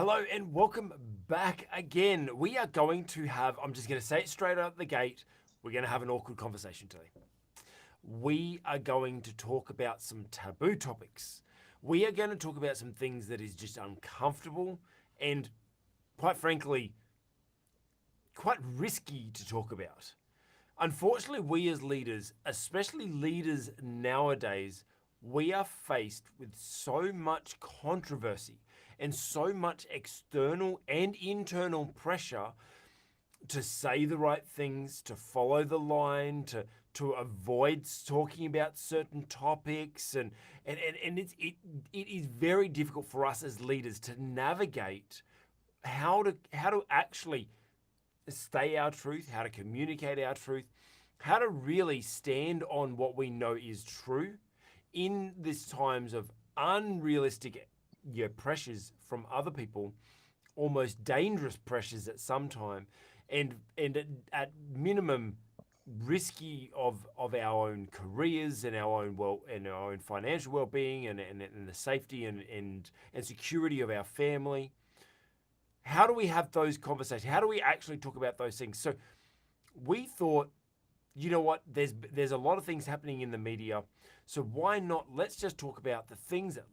Hello and welcome back again. We are going to have, I'm just going to say it straight out the gate, we're going to have an awkward conversation today. We are going to talk about some taboo topics. We are going to talk about some things that is just uncomfortable and, quite frankly, quite risky to talk about. Unfortunately, we as leaders, especially leaders nowadays, we are faced with so much controversy and so much external and internal pressure to say the right things, to follow the line, to avoid talking about certain topics, and it is very difficult for us as leaders to navigate how to actually stay our truth, how to communicate our truth, how to really stand on what we know is true in these times of unrealistic pressures from other people, almost dangerous pressures at some time, and at minimum risky of our own careers and our own financial well-being and the safety and security of our family. How do we have those conversations? How do we actually talk about those things? So we thought, you know what, there's a lot of things happening in the media, so why not let's just talk about the things that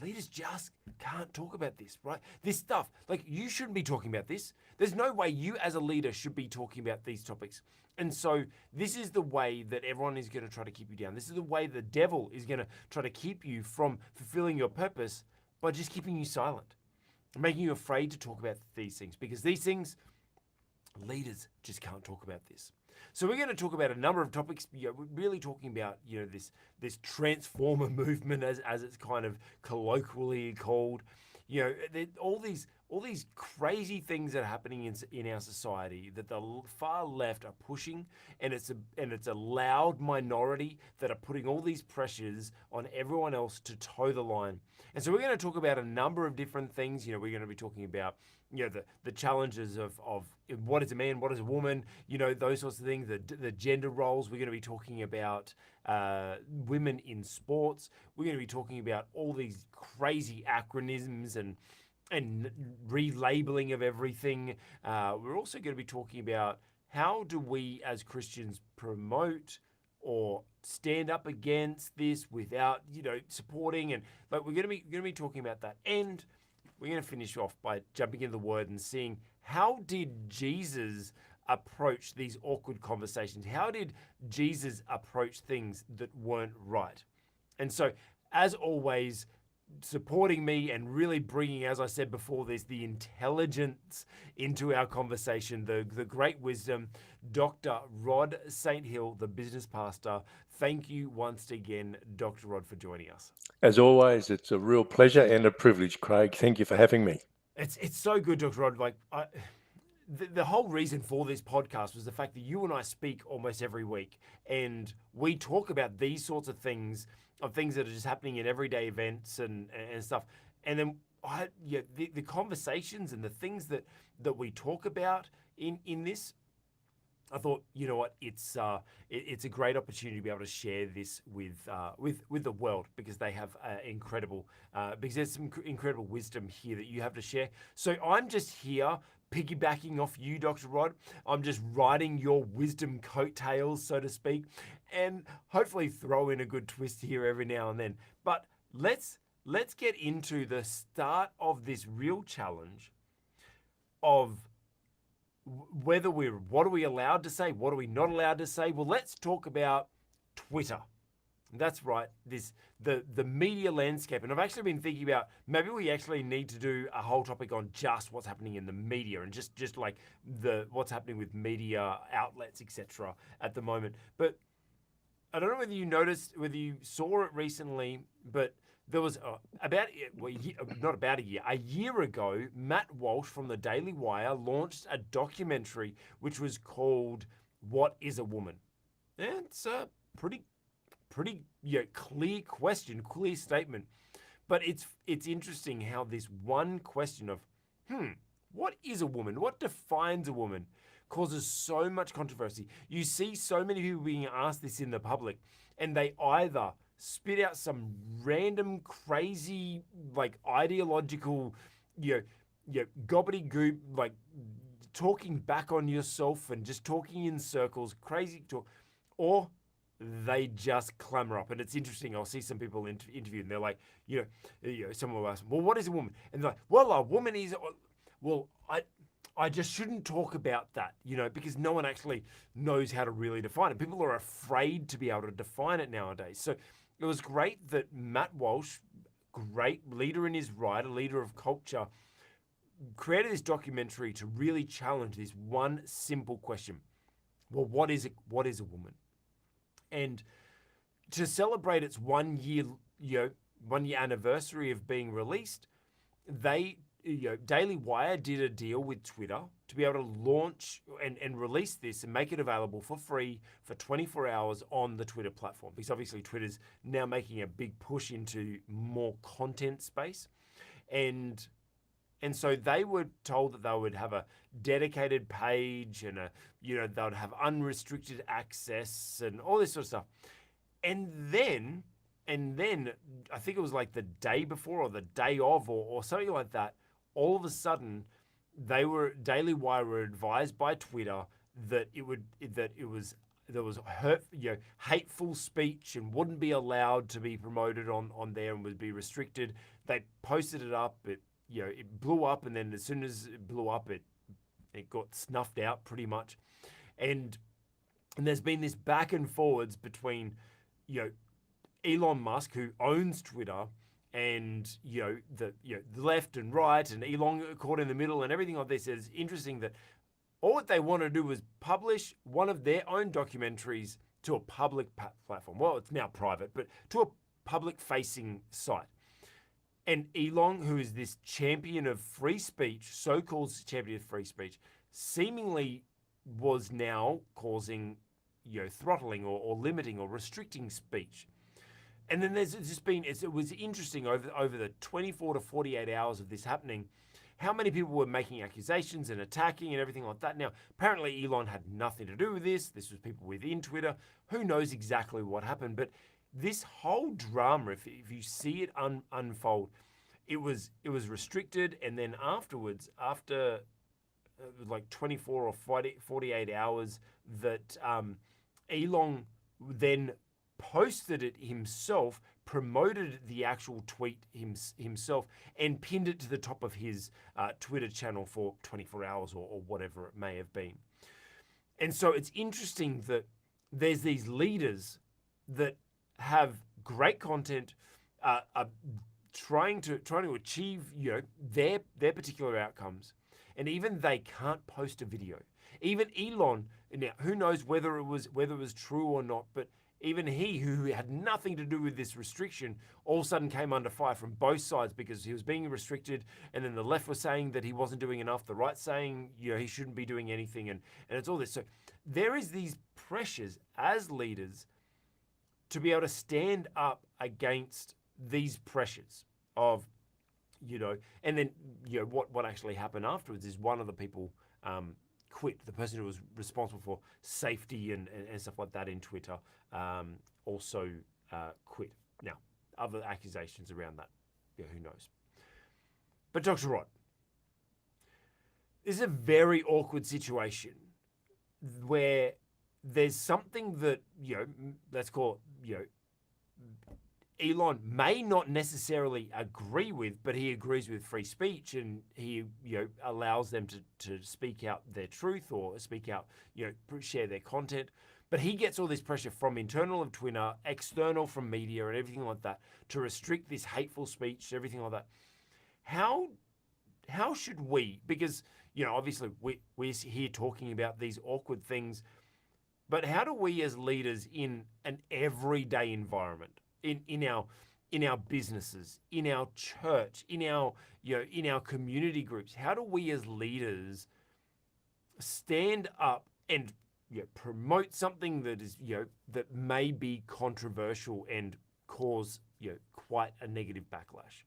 leaders just can't talk about this, right? This stuff, like you shouldn't be talking about this. There's no way you as a leader should be talking about these topics. And so this is the way that everyone is going to try to keep you down. This is the way the devil is going to try to keep you from fulfilling your purpose by just keeping you silent, making you afraid to talk about these things, because these things, leaders just can't talk about this. So we're going to talk about a number of topics. We're really talking about this transformer movement, as it's kind of colloquially called. All these crazy things that are happening in our society that the far left are pushing, and it's a loud minority that are putting all these pressures on everyone else to toe the line. And so we're going to talk about a number of different things. We're going to be talking about the challenges of what is a man, what is a woman, those sorts of things, the gender roles. We're going to be talking about women in sports. We're going to be talking about all these crazy acronyms and relabeling of everything. We're also going to be talking about how do we as Christians promote or stand up against this without supporting, and we're going to be talking about that. And we're going to finish off by jumping into the Word and seeing, how did Jesus approach these awkward conversations? How did Jesus approach things that weren't right? And so, as always, supporting me and really bringing, as I said before, there's the intelligence into our conversation, the great wisdom, Dr. Rod St. Hill, the business pastor. Thank you once again, Dr. Rod, for joining us. As always, it's a real pleasure and a privilege, Craig. Thank you for having me. It's so good, Dr. Rod. The whole reason for this podcast was the fact that you and I speak almost every week, and we talk about these sorts of things that are just happening in everyday events and stuff. And then the conversations and the things that we talk about in this, I thought, you know what, it's a great opportunity to be able to share this with the world, because they have because there's some incredible wisdom here that you have to share. So I'm just here piggybacking off you, Dr. Rod. I'm just riding your wisdom coattails, so to speak, and hopefully throw in a good twist here every now and then. But let's get into the start of this real challenge of what are we allowed to say? What are we not allowed to say? Well, let's talk about Twitter. That's right, the media landscape. And I've actually been thinking about, maybe we actually need to do a whole topic on just what's happening in the media and just like what's happening with media outlets, etc. at the moment. But I don't know whether you noticed, whether you saw it recently, but there was a year ago, Matt Walsh from the Daily Wire launched a documentary which was called "What is a Woman?" And it's a pretty clear question, clear statement. But it's interesting how this one question of, what is a woman? What defines a woman? Causes so much controversy. You see so many people being asked this in the public, and they either spit out some random crazy ideological gobbledygook, like talking back on yourself and just talking in circles, crazy talk, or they just clamor up. And it's interesting. I'll see some people interviewed, and they're like, someone will ask, well, what is a woman? And they're like, well, a woman is, well, I just shouldn't talk about that, because no one actually knows how to really define it. People are afraid to be able to define it nowadays. So it was great that Matt Walsh, great leader in his right, a leader of culture, created this documentary to really challenge this one simple question. Well, what is a woman? And to celebrate its 1 year, 1 year anniversary of being released, Daily Wire did a deal with Twitter to be able to launch and release this and make it available for free for 24 hours on the Twitter platform. Because obviously Twitter's now making a big push into more content space. And so they were told that they would have a dedicated page and they would have unrestricted access and all this sort of stuff. And then I think it was like the day before or the day of or something like that, all of a sudden Daily Wire were advised by Twitter that there was hateful speech and wouldn't be allowed to be promoted on there and would be restricted. They posted it up, it blew up, and then as soon as it blew up, it got snuffed out pretty much. And there's been this back and forwards between, Elon Musk, who owns Twitter, and the left and right, and Elon caught in the middle, and everything like this. Is interesting that all that they want to do is publish one of their own documentaries to a public platform. Well, it's now private, but to a public-facing site. And Elon, who is this champion of free speech, so-called champion of free speech, seemingly was now causing, throttling or limiting or restricting speech. And then there's just been, it was interesting over the 24 to 48 hours of this happening, how many people were making accusations and attacking and everything like that. Now, apparently Elon had nothing to do with this. This was people within Twitter. Who knows exactly what happened? But this whole drama, if you see it unfold, it was restricted, and then afterwards, after like 24 or 48 hours, that Elon then posted it himself, promoted the actual tweet himself, and pinned it to the top of his Twitter channel for 24 hours or whatever it may have been. And so it's interesting that there's these leaders that have great content, are trying to achieve their particular outcomes, and even they can't post a video. Even Elon, now who knows whether it was true or not, but even he, who had nothing to do with this restriction, all of a sudden came under fire from both sides because he was being restricted, and then the left was saying that he wasn't doing enough, the right saying he shouldn't be doing anything, and it's all this. So there is these pressures as leaders to be able to stand up against these pressures of, and then what actually happened afterwards is one of the people quit. The person who was responsible for safety and stuff like that in Twitter also quit. Now, other accusations around that, who knows? But Dr. Rod, this is a very awkward situation where there's something that, let's call it, Elon may not necessarily agree with, but he agrees with free speech, and he allows them to speak out their truth or speak out, share their content. But he gets all this pressure from internal of Twitter, external from media and everything like that to restrict this hateful speech, everything like that. How should we, because obviously we're here talking about these awkward things, but how do we as leaders in an everyday environment, in our businesses, in our church, in our community groups, how do we as leaders stand up and promote something that is that may be controversial and cause quite a negative backlash?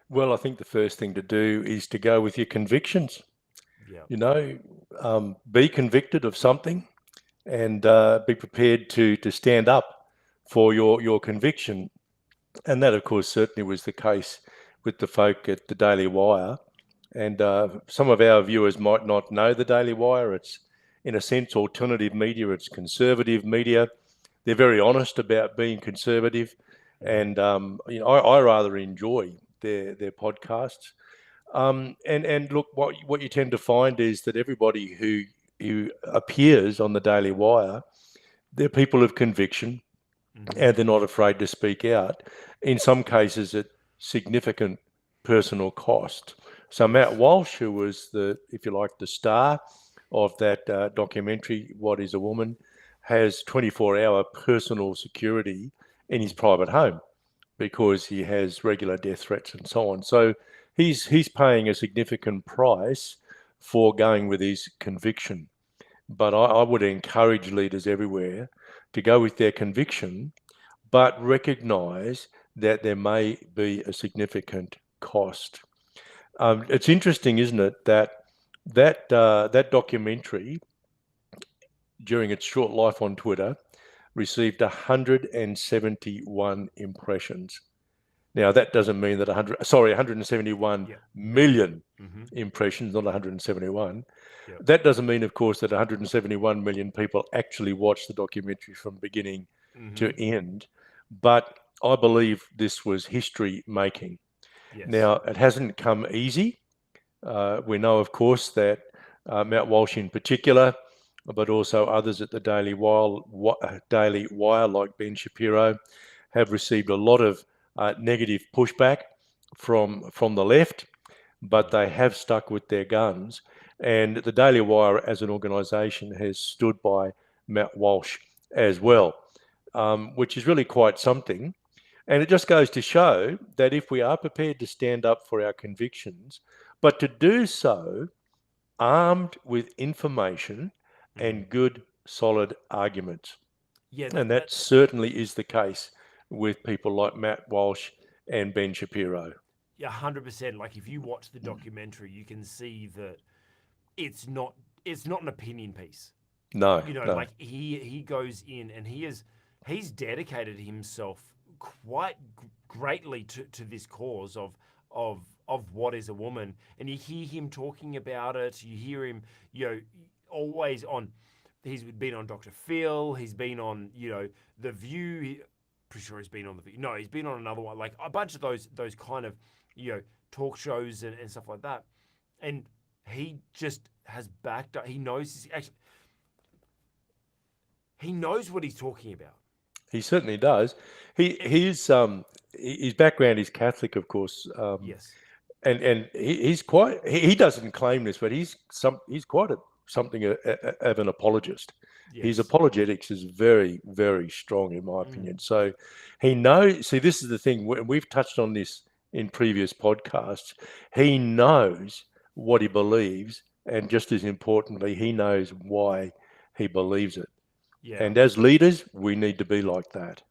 Well, I think the first thing to do is to go with your convictions. Yeah. Be convicted of something, and be prepared to stand up for your conviction. And that, of course, certainly was the case with the folk at the Daily Wire. And some of our viewers might not know the Daily Wire. It's, in a sense, alternative media. It's conservative media. They're very honest about being conservative. And I rather enjoy their podcasts. And look, what you tend to find is that everybody who appears on the Daily Wire, they're people of conviction, and they're not afraid to speak out. In some cases, at significant personal cost. So Matt Walsh, who was if you like, the star of that documentary, What is a Woman, has 24-hour personal security in his private home because he has regular death threats and so on. So he's paying a significant price for going with his conviction. But I would encourage leaders everywhere to go with their conviction, but recognise that there may be a significant cost. It's interesting, isn't it, that documentary, during its short life on Twitter, received 171 impressions. Now, that doesn't mean that 171 million impressions, not 171. Yep. That doesn't mean, of course, that 171 million people actually watched the documentary from beginning to end. But I believe this was history making. Yes. Now, it hasn't come easy. We know, of course, that Matt Walsh in particular, but also others at the Daily Wire, like Ben Shapiro, have received a lot of negative pushback from the left, but they have stuck with their guns. And the Daily Wire as an organisation has stood by Matt Walsh as well, which is really quite something. And it just goes to show that if we are prepared to stand up for our convictions, but to do so armed with information and good, solid arguments. Yeah, and that certainly is the case with people like Matt Walsh and Ben Shapiro. Yeah, 100%. Like if you watch the documentary, you can see that it's not an opinion piece. No, like he goes in and he's dedicated himself quite greatly to this cause of what is a woman, and you hear him talking about it. You hear him, always on. He's been on Dr. Phil. He's been on, The View. Pretty sure he's been on The View. No, he's been on another one, like a bunch of those kind of, talk shows and stuff like that. And he just has backed up. He knows he knows what he's talking about. He certainly does. His background is Catholic, of course. Yes. And he's quite. He doesn't claim this, but he's quite something of an apologist. Yes. His apologetics is very, very strong, in my opinion. So he knows. See, this is the thing. We've touched on this in previous podcasts. He knows what he believes, and just as importantly, he knows why he believes it. Yeah. And as leaders, we need to be like that.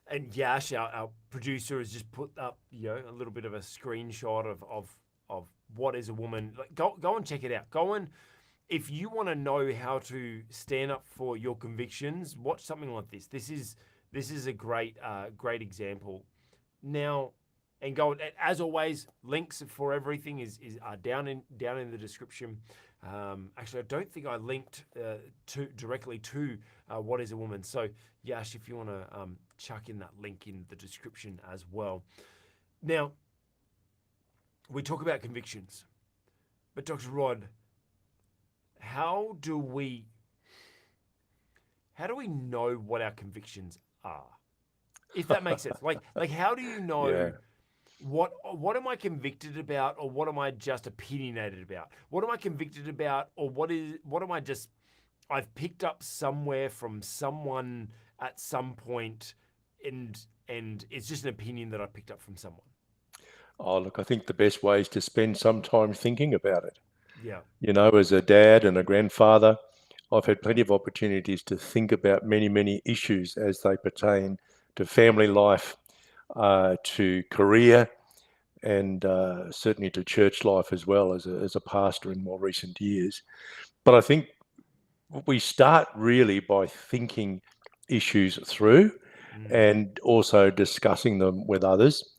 And Yash, our producer, has just put up, a little bit of a screenshot of what is a woman. Like, go and check it out. Go and, if you want to know how to stand up for your convictions, watch something like this. This is a great example. Now, and go, as always, links for everything are down in the description. Actually, I don't think I linked directly to What is a Woman. So, Yash, if you want to chuck in that link in the description as well. Now, we talk about convictions, but Dr. Rod, how do we know what our convictions are? If that makes sense. Like how do you know? Yeah. What am I convicted about, or what am I just opinionated about? What am I convicted about, or what am I just I've picked up somewhere from someone at some point, and it's just an opinion that I picked up from someone? Oh, look, I think the best way is to spend some time thinking about it. Yeah. As a dad and a grandfather, I've had plenty of opportunities to think about many, many issues as they pertain to family life, to career, and certainly to church life as well as a pastor in more recent years. But I think we start really by thinking issues through and also discussing them with others.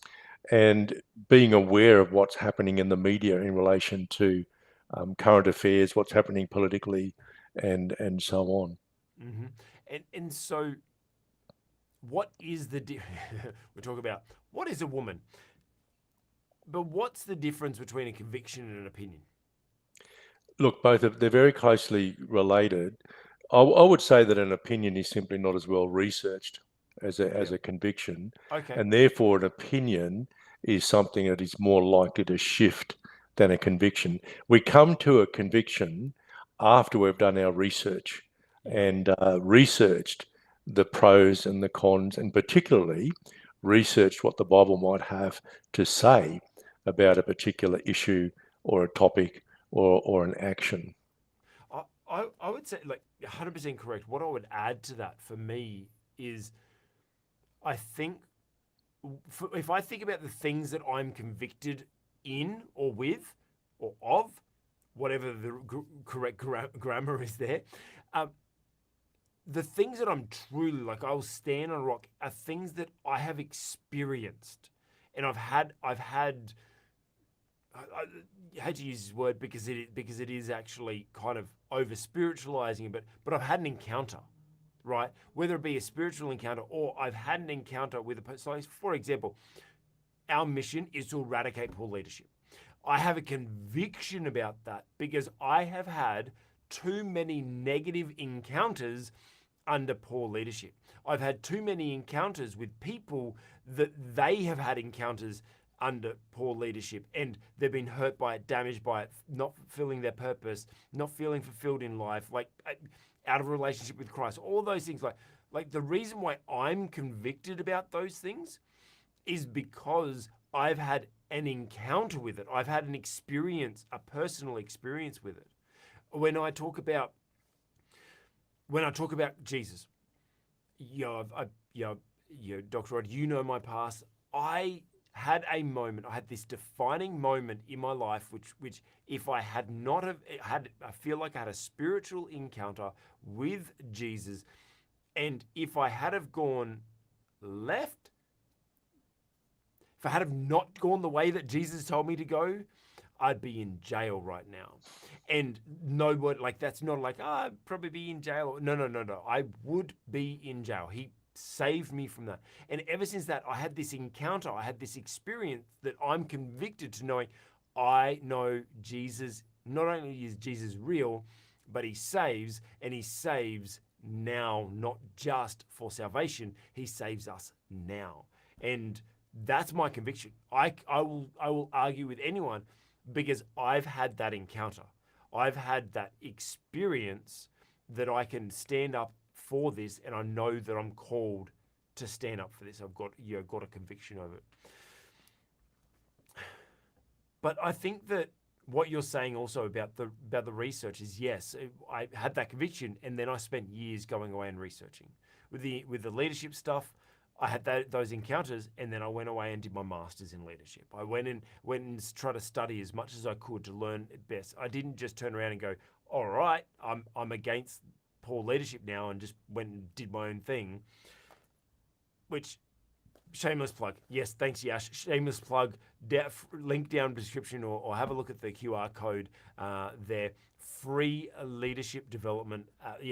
and being aware of what's happening in the media in relation to current affairs, what's happening politically, and so on. Mm-hmm. And so, what is the we're talking about what is a woman, but what's the difference between a conviction and an opinion? Look, they're very closely related. I would say that an opinion is simply not as well researched as Yeah. a conviction, Okay. and therefore an opinion is something that is more likely to shift than a conviction. We come to a conviction after we've done our research Yeah. and researched the pros and the cons, and particularly researched what the Bible might have to say about a particular issue or a topic or an action. I would say like 100% correct. What I would add to that for me is I think if I think about the things that I'm convicted in or with or of, whatever the correct grammar is there, um, the things that I'm truly like, I'll stand on a rock are things that I have experienced, and I've had. I hate to use this word because it is actually kind of over spiritualizing it, but I've had an encounter, right? Whether it be a spiritual encounter or I've had an encounter with a person. So for example, our mission is to eradicate poor leadership. I have a conviction about that because I have had too many negative encounters under poor leadership. I've had too many encounters with people that they have had encounters under poor leadership and they've been hurt by it, damaged by it, not fulfilling their purpose, not feeling fulfilled in life, like out of a relationship with Christ, all those things. Like the reason why I'm convicted about those things is because I've had an encounter with it. I've had an experience, a personal experience with it. When I talk about Jesus, Dr. Rod, you know my past. I had a moment. I had this defining moment in my life, which if I had not have had, I feel like I had a spiritual encounter with Jesus, and if I had have gone left, if I had have not gone the way that Jesus told me to go, I'd be in jail right now. And nobody, like, that's not like, I'd probably be in jail. No, no, no, no. I would be in jail. He saved me from that. And ever since that, I had this encounter, I had this experience that I'm convicted to knowing I know Jesus, not only is Jesus real, but he saves, and he saves now, not just for salvation. He saves us now. And that's my conviction. I will argue with anyone because I've had that encounter. I've had that experience that I can stand up for this, and I know that I'm called to stand up for this. I've got a conviction of it. But I think that what you're saying also about the research is yes, I had that conviction, and then I spent years going away and researching with the leadership stuff. I had those encounters, and then I went away and did my master's in leadership. I went and tried to study as much as I could to learn it best. I didn't just turn around and go, "All right, I'm against poor leadership now," and just went and did my own thing. Which, shameless plug. Yes, thanks, Yash. Shameless plug. Link down description, or have a look at the QR code there. Free leadership development.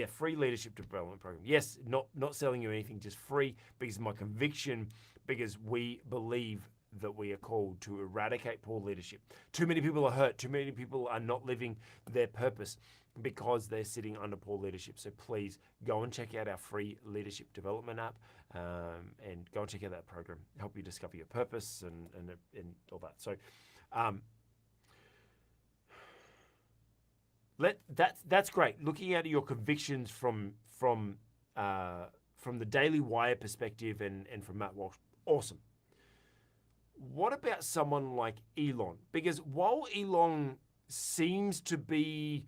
Free leadership development program. Yes, not selling you anything, just free because of my conviction, because we believe that we are called to eradicate poor leadership. Too many people are hurt. Too many people are not living their purpose because they're sitting under poor leadership. So please go and check out our free leadership development app, and go and check out that program. Help you discover your purpose and all that. So that's great. Looking at your convictions from the Daily Wire perspective and from Matt Walsh, awesome. What about someone like Elon? Because while Elon seems to be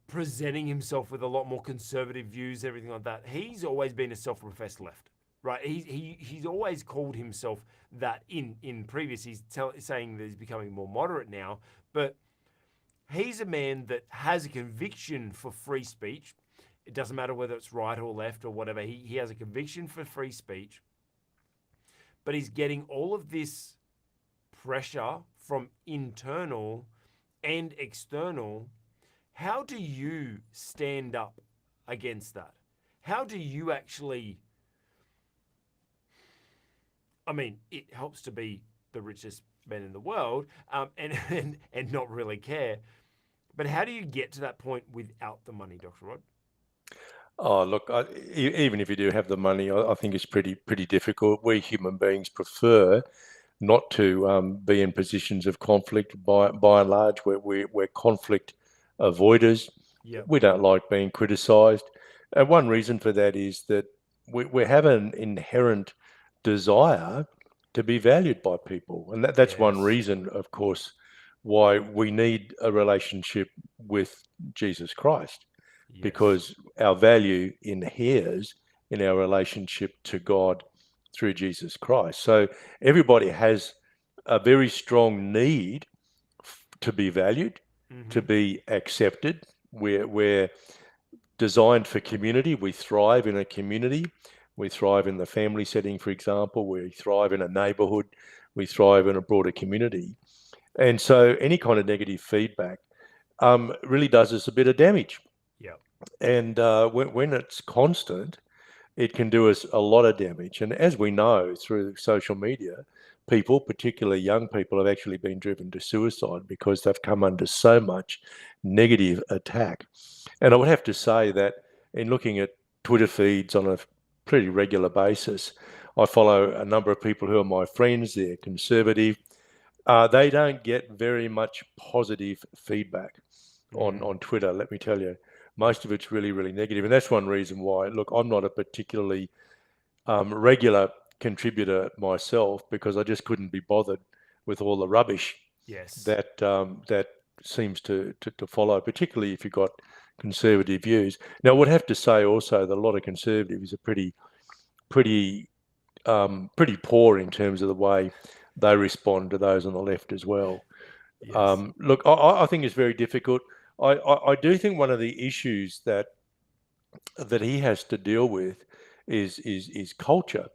presenting himself with a lot more conservative views, everything like that, he's always been a self-professed left, right? He's always called himself that in previous. He's saying that he's becoming more moderate now, but he's a man that has a conviction for free speech. It doesn't matter whether it's right or left or whatever. He has a conviction for free speech, but he's getting all of this pressure from internal and external. How do you stand up against that? How do you actually, I mean, it helps to be the richest man in the world, and not really care. But how do you get to that point without the money, Dr. Rod? Oh, look, even if you do have the money, I think it's pretty difficult. We human beings prefer not to be in positions of conflict. By and large, we're conflict avoiders. Yep. We don't like being criticised. And one reason for that is that we have an inherent desire to be valued by people. And that's one Yes. reason, of course, why we need a relationship with Jesus Christ, Yes. because our value inheres in our relationship to God through Jesus Christ. So everybody has a very strong need to be valued, to Mm-hmm. be accepted. We're designed for community. We thrive in a community. We thrive in the family setting, for example. We thrive in a neighborhood. We thrive in a broader community. And so any kind of negative feedback really does us a bit of damage. Yep. And when it's constant, it can do us a lot of damage. And as we know through social media, people, particularly young people, have actually been driven to suicide because they've come under so much negative attack. And I would have to say that in looking at Twitter feeds on a pretty regular basis, I follow a number of people who are my friends. They're conservative. They don't get very much positive feedback on Twitter, let me tell you. Most of it's really negative. And that's one reason why, look, I'm not a particularly regular contributor myself, because I just couldn't be bothered with all the rubbish Yes. that seems to follow, particularly if you've got conservative views. Now, I would have to say also that a lot of conservatives are pretty poor in terms of the way they respond to those on the left as well. Yes. Look, I think it's very difficult. I do think one of the issues that he has to deal with is culture.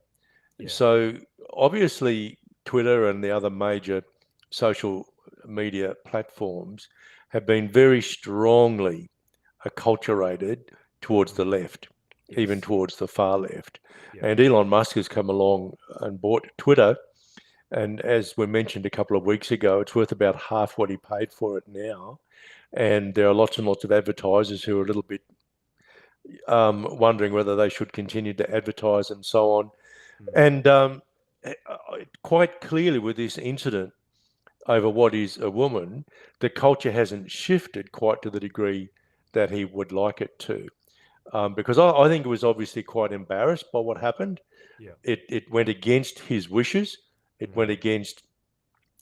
Yeah. So obviously, Twitter and the other major social media platforms have been very strongly acculturated towards the left, even Yes. towards the far left. Yep. And Elon Musk has come along and bought Twitter. And as we mentioned a couple of weeks ago, it's worth about half what he paid for it now. And there are lots and lots of advertisers who are a little bit wondering whether they should continue to advertise and so on. And quite clearly with this incident over what is a woman, the culture hasn't shifted quite to the degree that he would like it to. Because I think he was obviously quite embarrassed by what happened. Yeah. It went against his wishes. It went against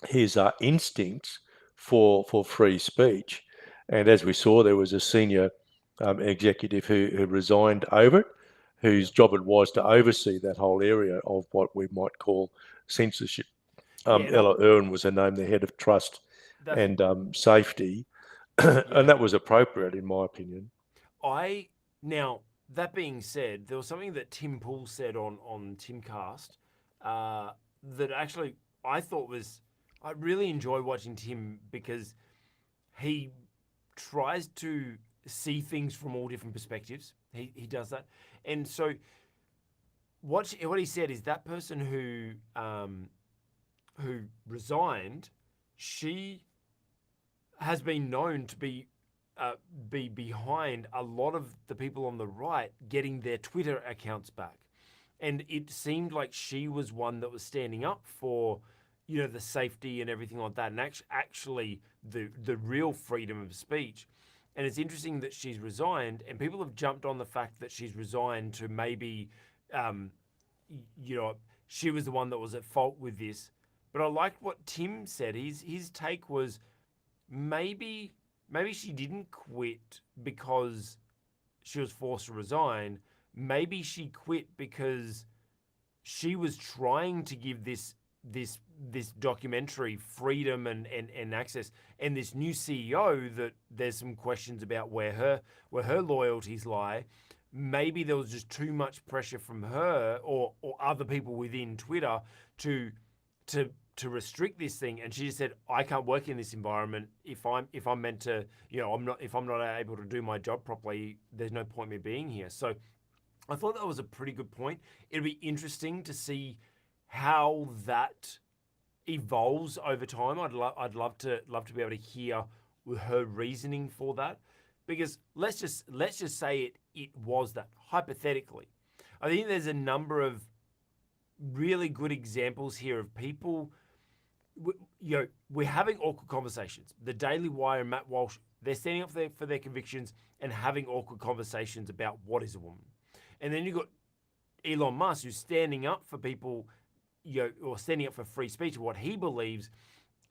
his instincts for free speech. And as we saw, there was a senior executive who resigned over it, whose job it was to oversee that whole area of what we might call censorship. Yeah. Ella Irwin was her name, the head of trust That's and safety, and yeah. that was appropriate in my opinion. Now that being said, there was something that Tim Pool said on Timcast that actually I thought was, I really enjoy watching Tim because he tries to see things from all different perspectives. He does that, and so what he said is that person who resigned, she has been known to be behind a lot of the people on the right getting their Twitter accounts back. And it seemed like she was one that was standing up for, the safety and everything like that, and actually the real freedom of speech. And it's interesting that she's resigned, and people have jumped on the fact that she's resigned to maybe, she was the one that was at fault with this. But I liked what Tim said. His take was maybe she didn't quit because she was forced to resign. Maybe she quit because she was trying to give this documentary freedom and access, and this new CEO that there's some questions about where her loyalties lie. maybe there was just too much pressure from her or other people within Twitter to restrict this thing, and she just said, I can't work in this environment if I'm meant to, if I'm not able to do my job properly, there's no point me being here. So I thought that was a pretty good point. It'll be interesting to see how that evolves over time. I'd love to be able to hear her reasoning for that, because let's just say it was that, hypothetically. I think there's a number of really good examples here of people. We're having awkward conversations. The Daily Wire and Matt Walsh, they're standing up for their convictions and having awkward conversations about what is a woman. And then you've got Elon Musk, who's standing up for people, or standing up for free speech of what he believes,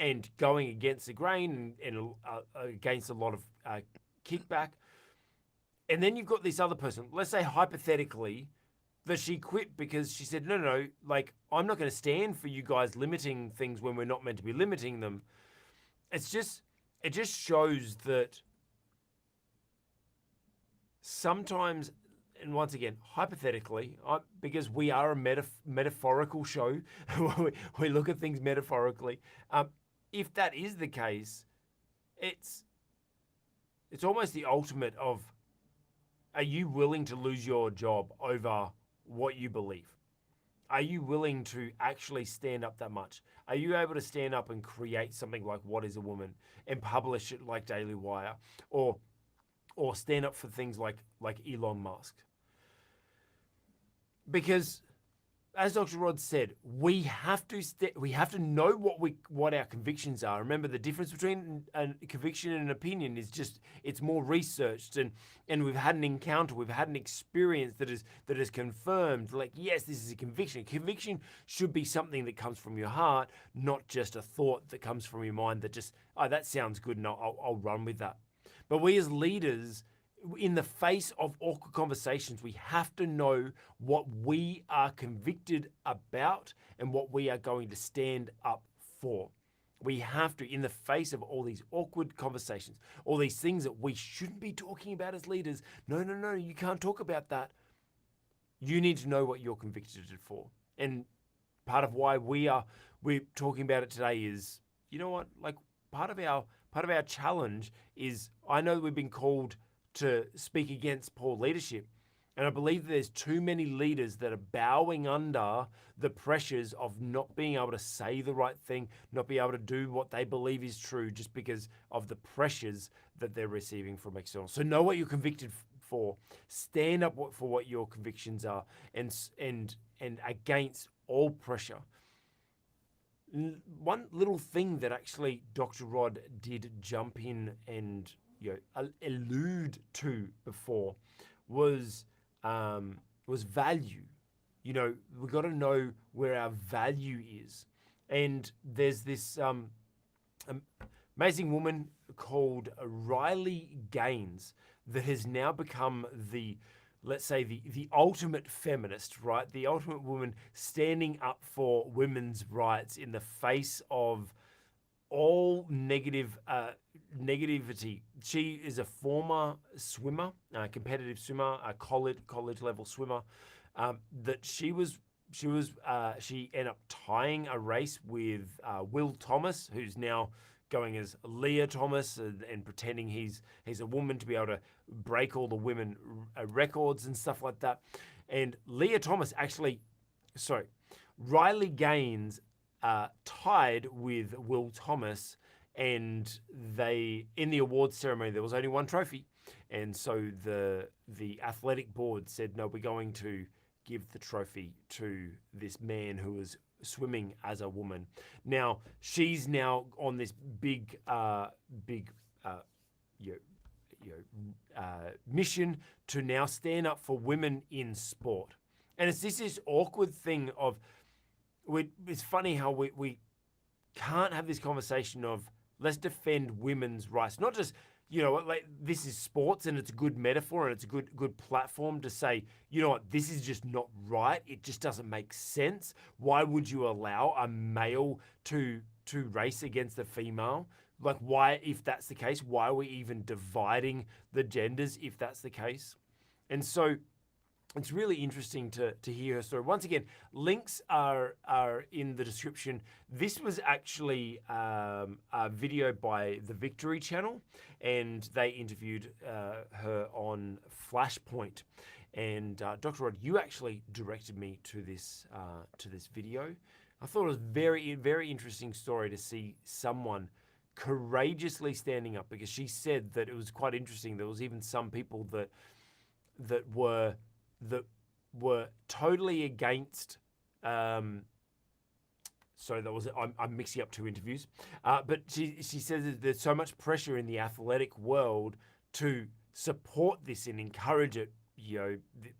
and going against the grain and against a lot of kickback. And then you've got this other person, let's say hypothetically, that she quit because she said, no, like, I'm not going to stand for you guys limiting things when we're not meant to be limiting them. It just shows that sometimes, and once again, hypothetically, because we are a metaphorical show, we look at things metaphorically. If that is the case, it's almost the ultimate of, are you willing to lose your job over what you believe? Are you willing to actually stand up that much? Are you able to stand up and create something like What is a Woman and publish it like Daily Wire, or stand up for things like Elon Musk? Because, as Dr. Rod said, we have to know what our convictions are. Remember, the difference between a conviction and an opinion is just, it's more researched, and we've had an encounter, we've had an experience that is confirmed. Like, yes, this is a conviction. A conviction should be something that comes from your heart, not just a thought that comes from your mind that just, oh, that sounds good, and I'll run with that. But we as leaders, in the face of awkward conversations, we have to know what we are convicted about and what we are going to stand up for. We have to, in the face of all these awkward conversations, all these things that we shouldn't be talking about as leaders. No, you can't talk about that. You need to know what you're convicted for. And part of why we're talking about it today is, you know what, like, part of our challenge is, I know that we've been called to speak against poor leadership. And I believe there's too many leaders that are bowing under the pressures of not being able to say the right thing, not be able to do what they believe is true, just because of the pressures that they're receiving from external. So know what you're convicted for. Stand up for what your convictions are, and against all pressure. One little thing that actually Dr. Rod did jump in and allude to before was value. We've got to know where our value is. And there's this amazing woman called Riley Gaines that has now become the ultimate feminist, right? The ultimate woman standing up for women's rights in the face of all negativity. She is a former swimmer, competitive swimmer, a college level swimmer. That she ended up tying a race with Will Thomas, who's now going as Leah Thomas and pretending he's a woman to be able to break all the women records and stuff like that. And Riley Gaines tied with Will Thomas, and in the awards ceremony there was only one trophy, and so the athletic board said, no, we're going to give the trophy to this man who was swimming as a woman. Now she's now on this big mission to now stand up for women in sport. And it's this awkward thing of, it's funny how we can't have this conversation of, let's defend women's rights. Not just, this is sports and it's a good metaphor and it's a good platform to say, you know what, this is just not right. It just doesn't make sense. Why would you allow a male to race against a female? Like, why, if that's the case, why are we even dividing the genders if that's the case? And so it's really interesting to hear her story. Once again, links are in the description. This was actually a video by the Victory Channel, and they interviewed her on Flashpoint. And Dr. Rod, you actually directed me to this video. I thought it was very interesting story to see someone courageously standing up, because she said that it was quite interesting. There was even some people that were totally against. So that was I'm mixing up two interviews, but she says that there's so much pressure in the athletic world to support this and encourage it.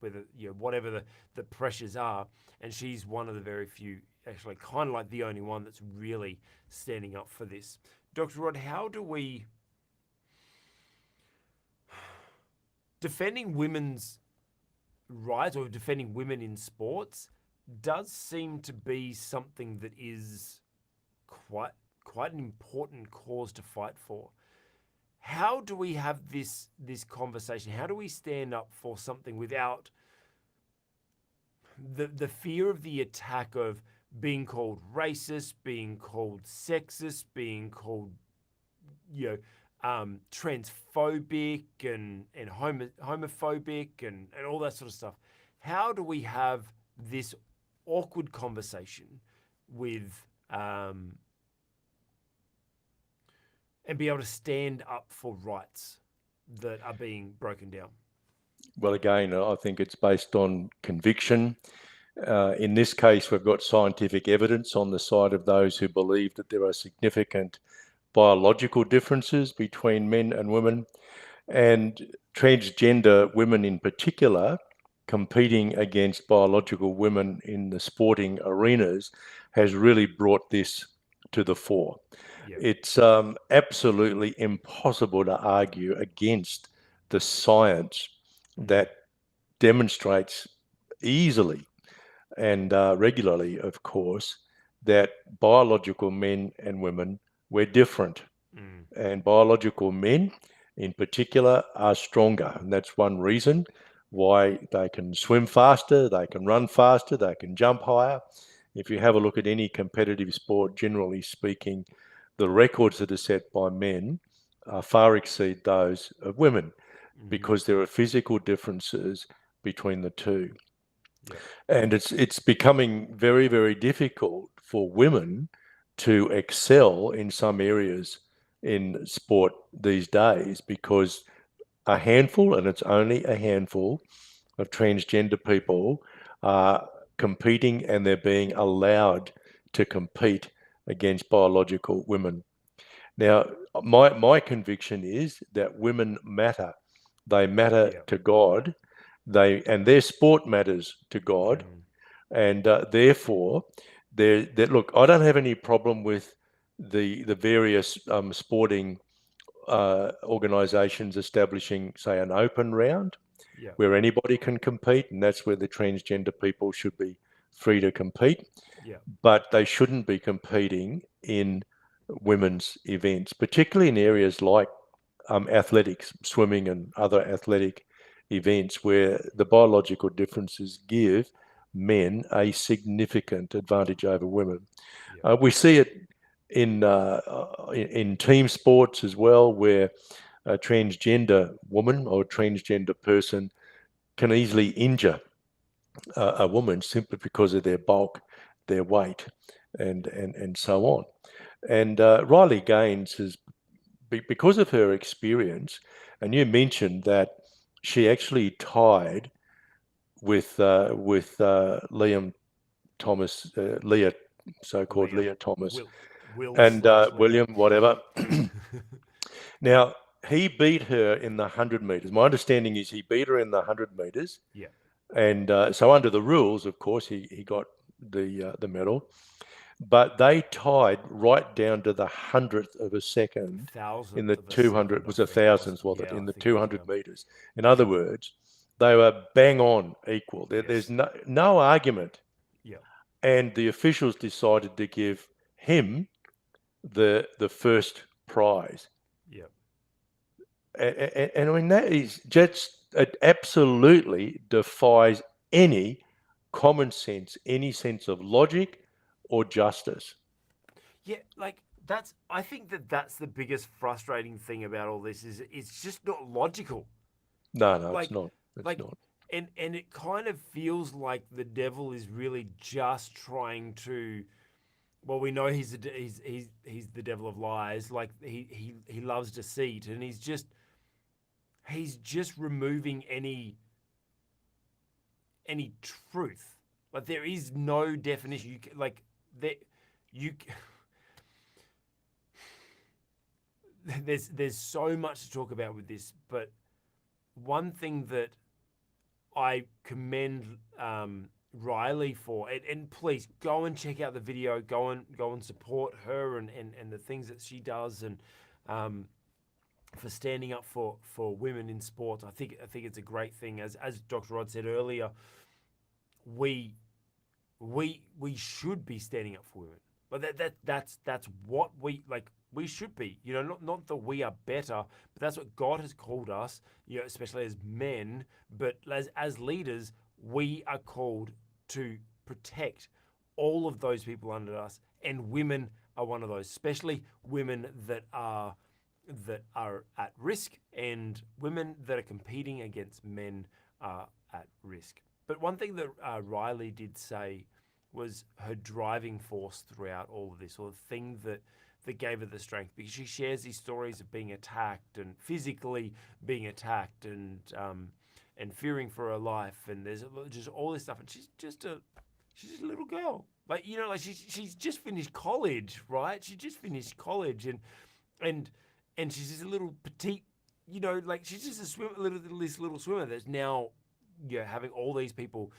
Whether whatever the pressures are, and she's one of the very few, actually, kind of like the only one that's really standing up for this. Dr. Rod, how do we defending women's rights or defending women in sports does seem to be something that is quite an important cause to fight for. How do we have this conversation? How do we stand up for something without the fear of the attack of being called racist, being called sexist, being called transphobic and homophobic and all that sort of stuff? How do we have this awkward conversation with and be able to stand up for rights that are being broken down? Well, again, I think it's based on conviction. In this case, we've got scientific evidence on the side of those who believe that there are significant biological differences between men and women, and transgender women in particular competing against biological women in the sporting arenas has really brought this to the fore. Yep. It's absolutely impossible to argue against the science that demonstrates easily and regularly, of course, that biological men and women, we're different. And biological men in particular are stronger. And that's one reason why they can swim faster, they can run faster, they can jump higher. If you have a look at any competitive sport, generally speaking, the records that are set by men far exceed those of women because there are physical differences between the two. Yeah. And it's becoming very difficult for women to excel in some areas in sport these days because a handful, and it's only a handful, of transgender people are competing, and they're being allowed to compete against biological women. Now, my conviction is that women matter. They matter to God. And their sport matters to God, and therefore, look, I don't have any problem with the various sporting organisations establishing, say, an open round where anybody can compete, and that's where the transgender people should be free to compete. But they shouldn't be competing in women's events, particularly in areas like athletics, swimming and other athletic events where the biological differences give men a significant advantage over women. We see it in team sports as well, where a transgender woman or a transgender person can easily injure a woman simply because of their bulk, their weight, and so on. And Riley Gaines has, because of her experience, and you mentioned that she actually tied with Liam Thomas, Leah, so-called Leah Thomas, and William, whatever. Now, he beat her in the 100 meters. My understanding is he beat her in the 100 meters. Yeah. And so under the rules, of course, he got the medal. But they tied right down to the 100th of a second in the 200. It was a thousandth, was it? In the 200 meters. In other words, they were bang on equal. There's no argument. Yeah. And the officials decided to give him the first prize. Yeah. And I mean, that is just it absolutely defies any common sense, any sense of logic or justice. Yeah, like I think that's the biggest frustrating thing about all this is it's just not logical. No, no, it's Like not. It's like not. and it kind of feels like the devil is really just trying to, well, we know he's the devil of lies. Like he loves deceit, and he's just removing any truth. Like there is no definition. Like there you there's so much to talk about with this, but one thing that I commend Riley for, and please go and check out the video. Go and support her and the things that she does, and um, for standing up for women in sports. I think it's a great thing. As Dr. Rod said earlier, we we should be standing up for women. But that's what we should be. Not that we are better, but that's what God has called us. Especially as men, but as leaders, we are called to protect all of those people under us, and women are one of those, especially women that are at risk, and women that are competing against men are at risk. But one thing that Riley did say was her driving force throughout all of this, or the thing that gave her the strength, because she shares these stories of being attacked and physically being attacked and fearing for her life, and there's just all this stuff, and she's just a little girl, like she's just finished college, right? She just finished college, and and she's just a little petite, like she's just this little swimmer that's now, having all these people,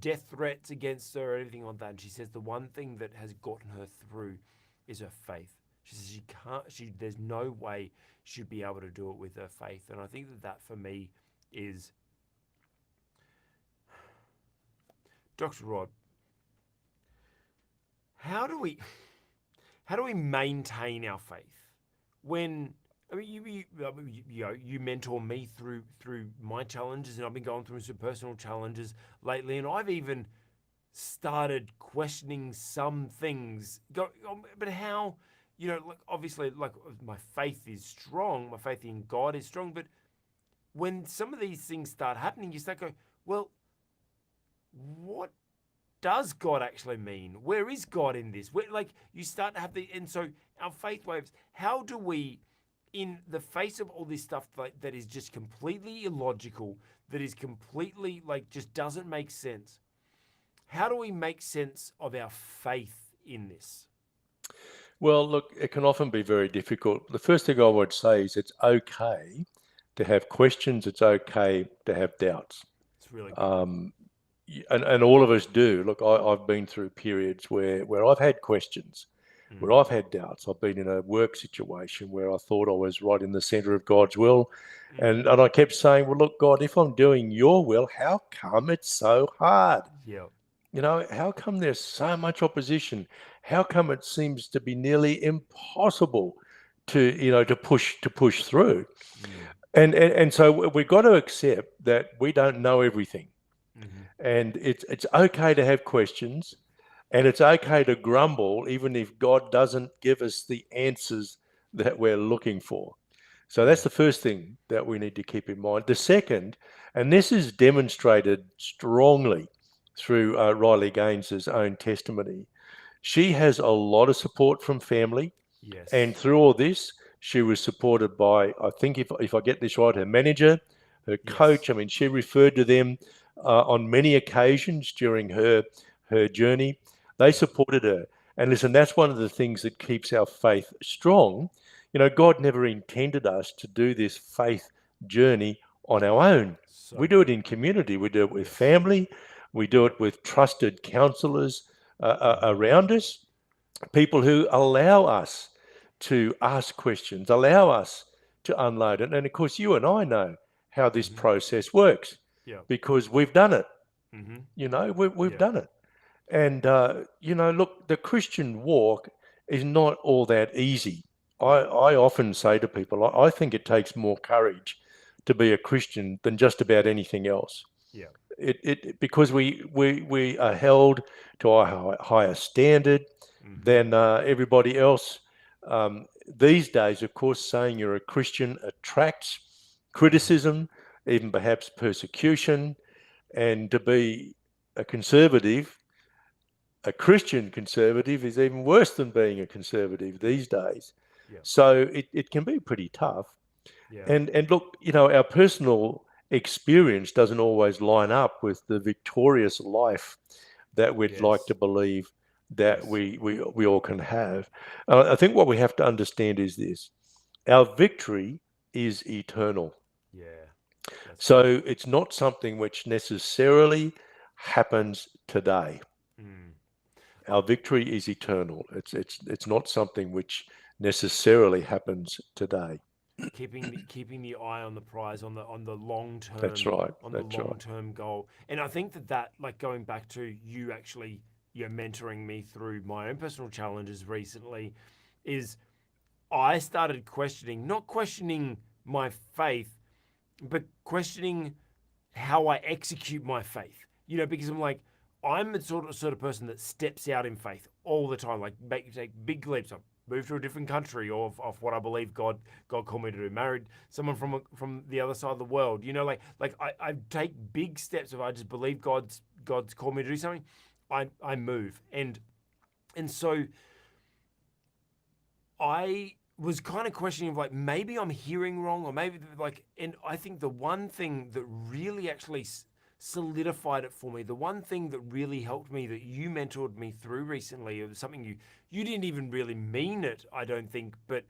death threats against her, or anything like that. And she says the one thing that has gotten her through is her faith. She says she can't. There's no way she'd be able to do it with her faith. And I think that for me is, Dr. Rod. How do we maintain our faith when, I mean, you mentor me through my challenges, and I've been going through some personal challenges lately, and I've even started questioning some things. But how, like obviously, like my faith is strong, my faith in God is strong, but when some of these things start happening, you start going, well, what does God actually mean? Where is God in this? Like you start to have and so our faith waves. How do we, in the face of all this stuff that is just completely illogical, that is completely just doesn't make sense, how do we make sense of our faith in this? Well, look, it can often be very difficult. The first thing I would say is it's okay to have questions. It's okay to have doubts. It's really good. And all of us do. Look, I've been through periods where I've had questions, where I've had doubts. I've been in a work situation where I thought I was right in the center of God's will. And I kept saying, well, look, God, if I'm doing your will, how come it's so hard? Yeah. How come there's so much opposition? How come it seems to be nearly impossible to push through? And so we've got to accept that we don't know everything. And it's okay to have questions, and it's okay to grumble even if God doesn't give us the answers that we're looking for. So that's the first thing that we need to keep in mind. The second, and this is demonstrated strongly through Riley Gaines's own testimony, she has a lot of support from family. Yes. And through all this, she was supported by, I think, if I get this right, her manager, her coach. I mean, she referred to them on many occasions during her journey. They supported her. And listen, that's one of the things that keeps our faith strong. God never intended us to do this faith journey on our own. We do it in community. We do it with family. We do it with trusted counselors around us, people who allow us to ask questions, allow us to unload it. And of course, you and I know how this process works. Yeah. Because we've done it. Mm-hmm. We've done it. And, look, the Christian walk is not all that easy. I often say to people, I think it takes more courage to be a Christian than just about anything else. Yeah. Because we are held to a higher standard than everybody else. These days, of course, saying you're a Christian attracts criticism, even perhaps persecution, and to be a conservative, a Christian conservative, is even worse than being a conservative these days. Yeah. So it can be pretty tough. Yeah. And look, our personal experience doesn't always line up with the victorious life that we'd like to believe that we all can have. I think what we have to understand is this: our victory is eternal. Yeah. So it's not something which necessarily happens today. Our victory is eternal. It's not something which necessarily happens today. Keeping the eye on the prize, on the long term. That's right. On That's the long term goal. And I think that like going back to you actually mentoring me through my own personal challenges recently, is I started not questioning my faith, but questioning how I execute my faith. Because I'm like, I'm the sort of person that steps out in faith all the time, like take big leaps. I've moved to a different country of what I believe God called me to do. Married someone from the other side of the world. I take big steps. If I just believe God's called me to do something, I move. And so I was kind of questioning like maybe I'm hearing wrong, or maybe and I think the one thing that really actually solidified it for me, the one thing that really helped me, that you mentored me through recently, it was something you didn't even really mean it, I don't think, but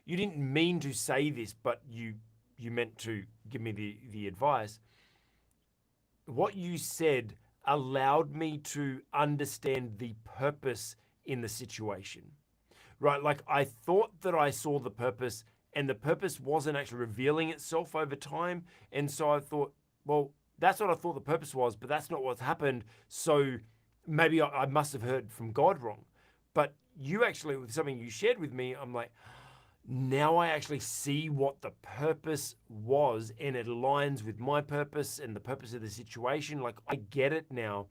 you didn't mean to say this, but you meant to give me the advice. What you said allowed me to understand the purpose in the situation. Right, like I thought that I saw the purpose, and the purpose wasn't actually revealing itself over time. And so I thought, well, that's what I thought the purpose was, but that's not what's happened. So maybe I must have heard from God wrong. But you actually, with something you shared with me, I'm like, now I actually see what the purpose was, and it aligns with my purpose and the purpose of the situation. Like I get it now.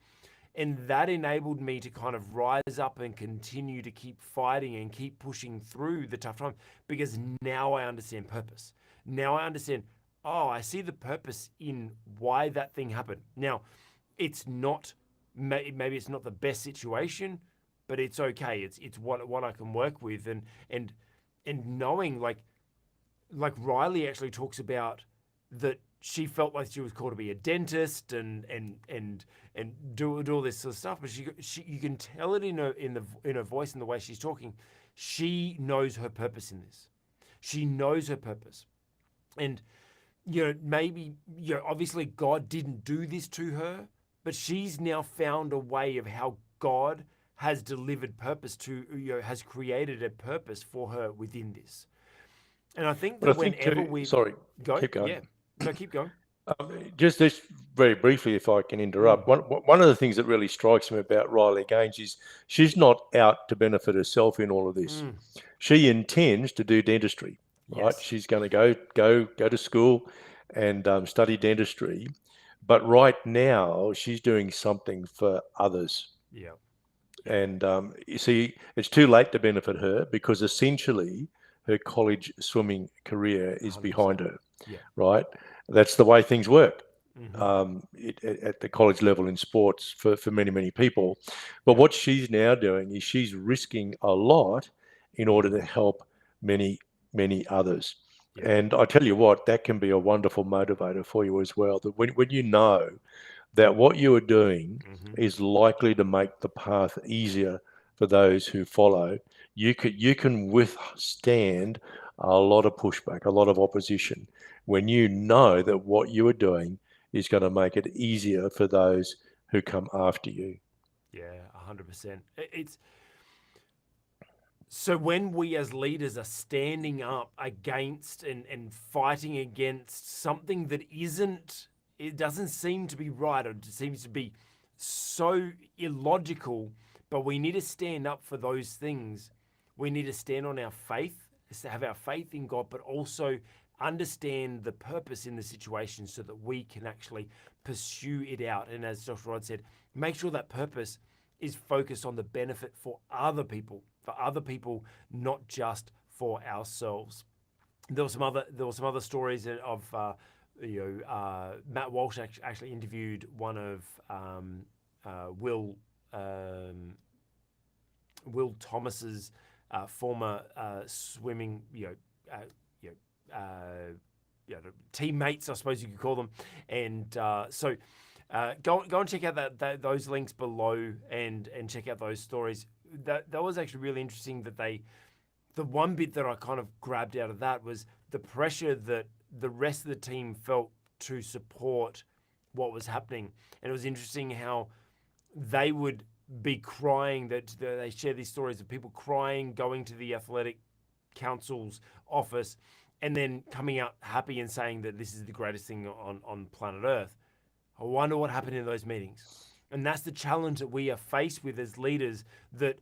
And that enabled me to kind of rise up and continue to keep fighting and keep pushing through the tough time, because now I understand purpose. Now I understand, I see the purpose in why that thing happened. Now, it's not, maybe it's not the best situation, but it's okay. It's what I can work with. And knowing like Riley actually talks about that she felt like she was called to be a dentist and do all this sort of stuff, but she you can tell it in her voice and the way she's talking. She knows her purpose in this. She knows her purpose, and maybe obviously God didn't do this to her, but she's now found a way of how God has delivered purpose to has created a purpose for her within this. And I think that keep going. yeah. No, keep going. Just this very briefly, if I can interrupt. One of the things that really strikes me about Riley Gaines is she's not out to benefit herself in all of this. She intends to do dentistry, right? Yes. She's going to go to school and study dentistry, but right now she's doing something for others. Yeah. And you see, it's too late to benefit her, because essentially her college swimming career is 100%. Behind her. Yeah. Right? That's the way things work at the college level in sports for many, many people. But what she's now doing is she's risking a lot in order to help many, many others. Yeah. And I tell you what, that can be a wonderful motivator for you as well. That when you know that what you are doing is likely to make the path easier for those who follow, you can withstand a lot of pushback, a lot of opposition, when you know that what you are doing is going to make it easier for those who come after you. Yeah, 100%. So when we as leaders are standing up against and fighting against something that it doesn't seem to be right, or it seems to be so illogical, but we need to stand up for those things. We need to stand on our faith, have our faith in God, but also understand the purpose in the situation so that we can actually pursue it out. And as Dr. Rod said, make sure that purpose is focused on the benefit for other people, not just for ourselves. There were some other stories of Matt Walsh actually interviewed one of Will Thomas's former swimming teammates, I suppose you could call them, and so go and check out those links below and check out those stories. That was actually really interesting. The one bit that I kind of grabbed out of that was the pressure that the rest of the team felt to support what was happening, and it was interesting how they would be crying. That they share these stories of people crying, going to the athletic council's office, and then coming out happy and saying that this is the greatest thing on planet Earth. I wonder what happened in those meetings. And that's the challenge that we are faced with as leaders, that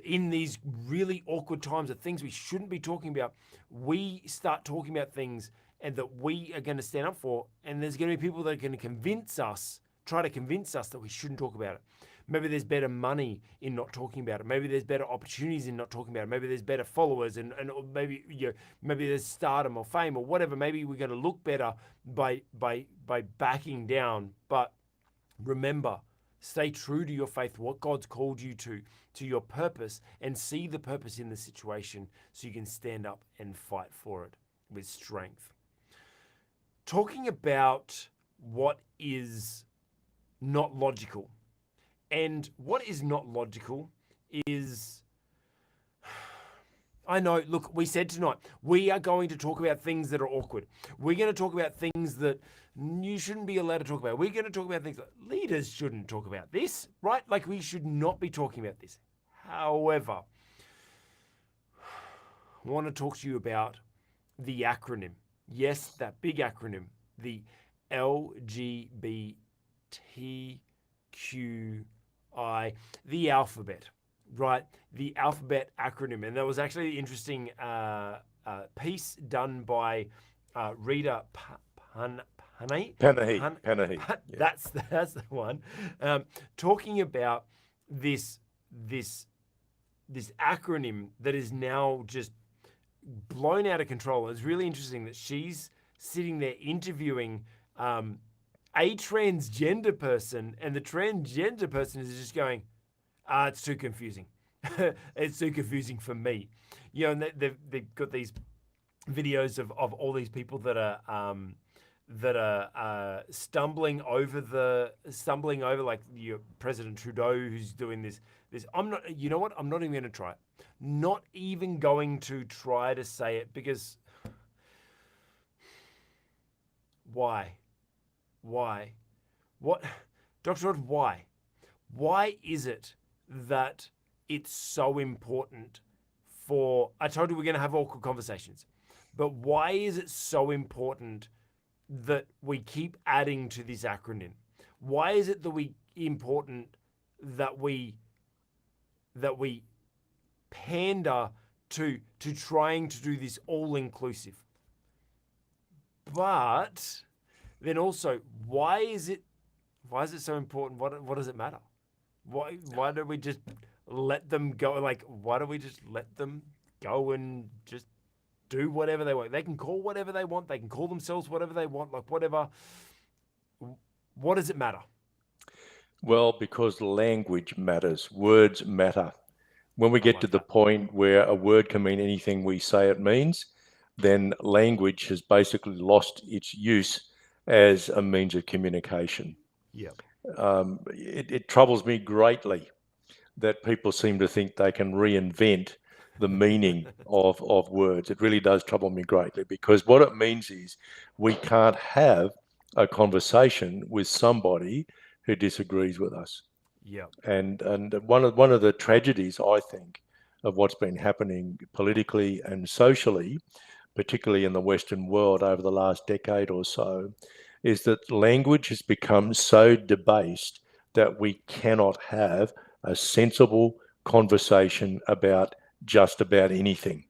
in these really awkward times of things we shouldn't be talking about, we start talking about things and that we are going to stand up for, and there's going to be people that are going to try to convince us that we shouldn't talk about it. Maybe there's better money in not talking about it. Maybe there's better opportunities in not talking about it. Maybe there's better followers, and maybe there's stardom or fame or whatever. Maybe we're going to look better by backing down. But remember, stay true to your faith, what God's called you to your purpose, and see the purpose in the situation so you can stand up and fight for it with strength. Talking about what is not logical. And what is not logical is, I know, look, we said tonight, we are going to talk about things that are awkward. We're going to talk about things that you shouldn't be allowed to talk about. We're going to talk about things that leaders shouldn't talk about this, right? Like, we should not be talking about this. However, I want to talk to you about the acronym. Yes, that big acronym, the LGBTQ. The alphabet, right? The alphabet acronym. And there was actually an interesting piece done by Rita Panahi. Yeah. That's the one. Talking about this acronym that is now just blown out of control. It's really interesting that she's sitting there interviewing a transgender person, and the transgender person is just going, it's too confusing. It's too confusing for me. And they've got these videos of all these people that are stumbling over like President Trudeau, who's doing this. I'm not. You know what? I'm not even going to try it. Not even going to try to say it, because why? What? Dr. Rod, why? Why is it that it's so important I told you we're going to have awkward conversations, but why is it so important that we keep adding to this acronym? Why is it important that we pander to trying to do this all-inclusive? But then also, why is it so important? What does it matter? Why don't we just let them go? Like, why don't we just let them go and just do whatever they want? They can call whatever they want. They can call themselves whatever they want. Like, whatever. What does it matter? Well, because language matters. Words matter. When we get to the point where a word can mean anything we say it means, then language has basically lost its use as a means of communication. Yeah. It troubles me greatly that people seem to think they can reinvent the meaning of words. It really does trouble me greatly, because what it means is we can't have a conversation with somebody who disagrees with us. Yeah. And one of the tragedies, I think, of what's been happening politically and socially, particularly in the Western world over the last decade or so, is that language has become so debased that we cannot have a sensible conversation about just about anything.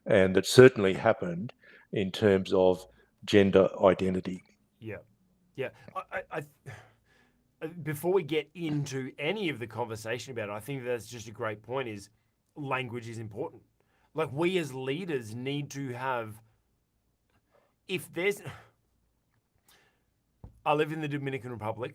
And it certainly happened in terms of gender identity. Yeah. Yeah. Before we get into any of the conversation about it, I think that's just a great point is language is important. Like we as leaders need to have, if there's, I live in the Dominican Republic.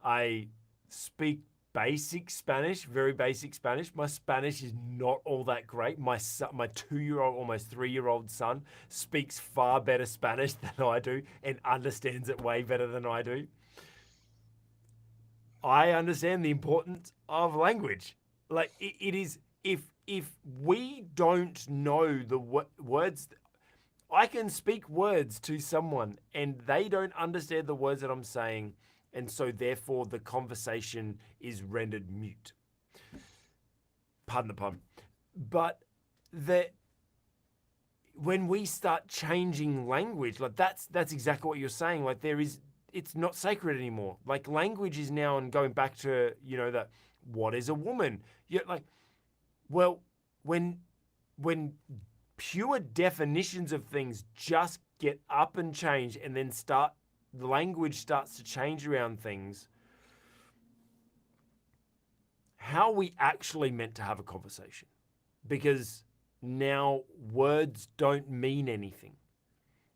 I speak basic Spanish, very basic Spanish. My Spanish is not all that great. My 2-year-old, almost 3-year-old son speaks far better Spanish than I do and understands it way better than I do. I understand the importance of language. Like it is, if we don't know the words, I can speak words to someone and they don't understand the words that I'm saying, and so therefore the conversation is rendered mute. Pardon the pun. But the when we start changing language, like that's exactly what you're saying. Like it's not sacred anymore. Like language is now, and going back to that, what is a woman? Yeah, like, well, when pure definitions of things just get up and change, and then the language starts to change around things, how are we actually meant to have a conversation? Because now words don't mean anything.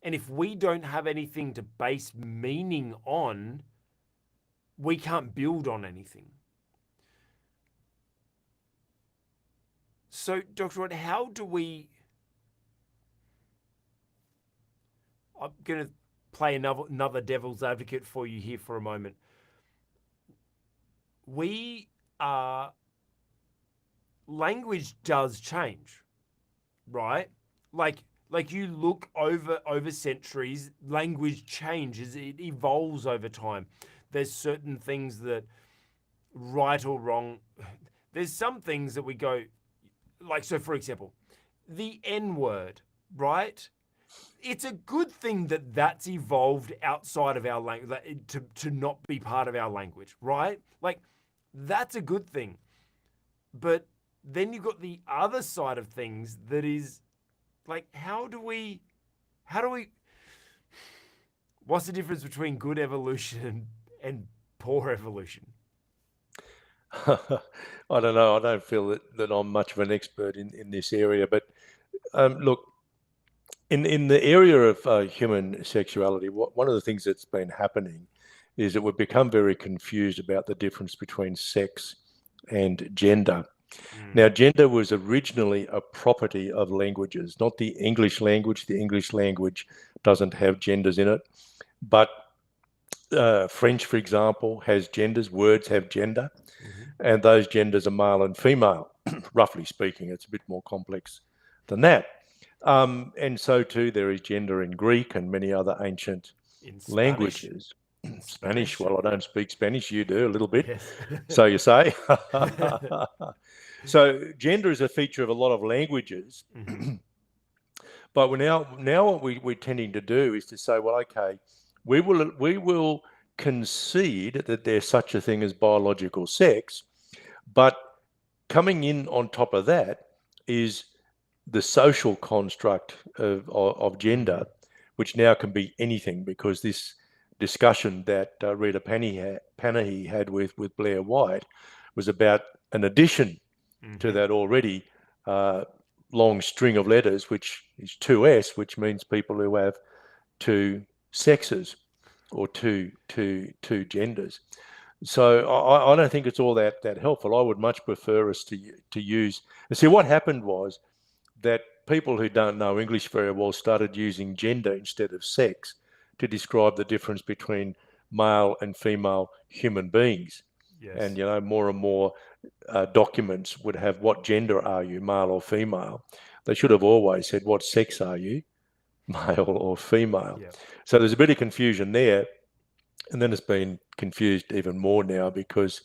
And if we don't have anything to base meaning on, we can't build on anything. So, Dr. Rod, how do we... I'm going to play another devil's advocate for you here for a moment. Language does change, right? Like you look over centuries, language changes, it evolves over time. There's certain things that, right or wrong, there's some things that we go, like, so for example, the N word, right? It's a good thing that that's evolved outside of our language, to not be part of our language, right? Like, that's a good thing. But then you've got the other side of things that is, like, how do we, what's the difference between good evolution and poor evolution? I don't know. I don't feel that I'm much of an expert in this area. But look, in the area of human sexuality, one of the things that's been happening is that we've become very confused about the difference between sex and gender. Now, gender was originally a property of languages, not the English language. The English language doesn't have genders in it. But French, for example, has genders. Words have gender. And those genders are male and female. Roughly speaking, it's a bit more complex than that. And so too, there is gender in Greek and many other ancient languages. Spanish, well, I don't speak Spanish. You do a little bit. Yes. So you say. So gender is a feature of a lot of languages. But now what we're tending to do is to say, well, okay, we will concede that there's such a thing as biological sex, but coming in on top of that is the social construct of gender, which now can be anything, because this discussion that Rita Panahi had with Blair White was about an addition to that already long string of letters, which is 2S, which means people who have two sexes or two genders. So I don't think it's all that helpful. I would much prefer us to use. And see, what happened was that people who don't know English very well started using gender instead of sex to describe the difference between male and female human beings. Yes. And more and more documents would have, what gender are you, male or female? They should have always said, what sex are you, male or female? Yeah. So there's a bit of confusion there. And then it's been confused even more now because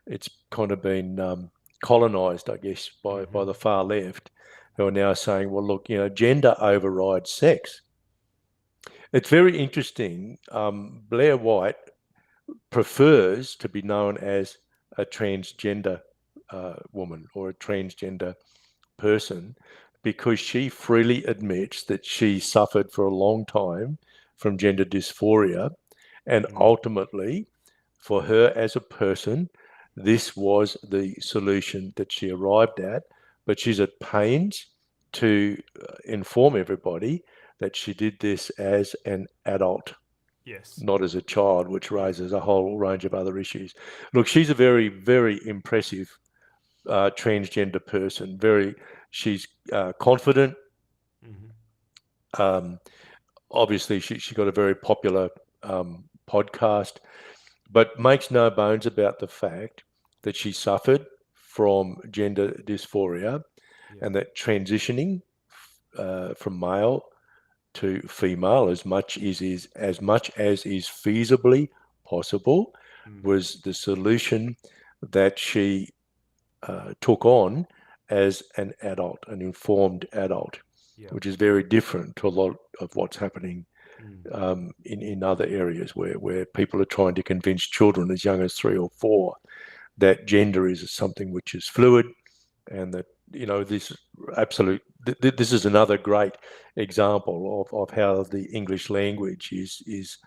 it's kind of been colonized, I guess, by the far left, who are now saying, well, look, gender overrides sex. It's very interesting. Blair White prefers to be known as a transgender woman or a transgender person because she freely admits that she suffered for a long time from gender dysphoria. And ultimately, for her as a person, this was the solution that she arrived at. But she's at pains to inform everybody that she did this as an adult, Yes. not as a child, which raises a whole range of other issues. Look, she's a very, very impressive transgender person. She's confident. Um, obviously, she got a very popular podcast, but makes no bones about the fact that she suffered from gender dysphoria, and that transitioning from male to female as much as is feasibly possible was the solution that she took on as an adult, an informed adult, which is very different to a lot of what's happening in other areas where people are trying to convince children as young as 3 or 4 that gender is something which is fluid, and that this is another great example of how the English language is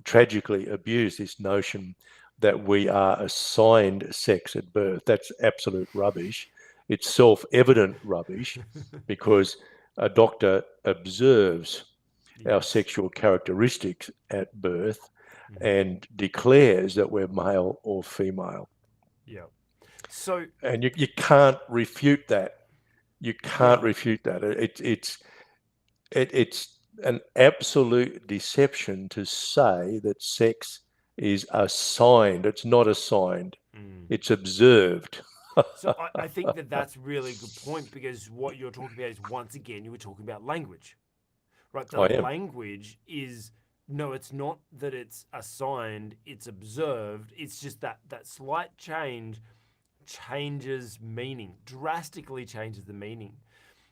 tragically abused. This notion that we are assigned sex at birth. That's absolute rubbish. It's self-evident rubbish because a doctor observes our sexual characteristics at birth and declares that we're male or female. Yeah. So, and you can't refute that. You can't refute that. It's an absolute deception to say that sex is assigned. It's not assigned. It's observed. So I think that's really a good point, because what you're talking about is, once again, you were talking about language, right? The I am. language is, no, it's not that it's assigned, it's observed. It's just that slight change changes meaning, drastically changes the meaning.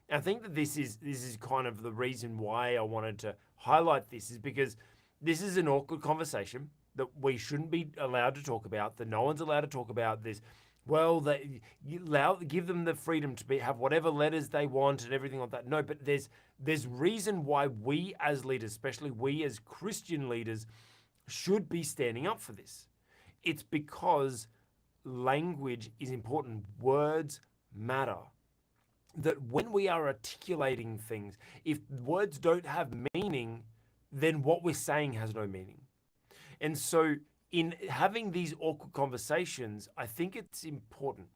And I think that this is kind of the reason why I wanted to highlight this, is because this is an awkward conversation that we shouldn't be allowed to talk about, that no one's allowed to talk about this. Well, give them the freedom to have whatever letters they want and everything like that. No, but there's reason why we as leaders, especially we as Christian leaders, should be standing up for this. It's because language is important. Words matter. That when we are articulating things, if words don't have meaning, then what we're saying has no meaning. And so in having these awkward conversations, I think it's important.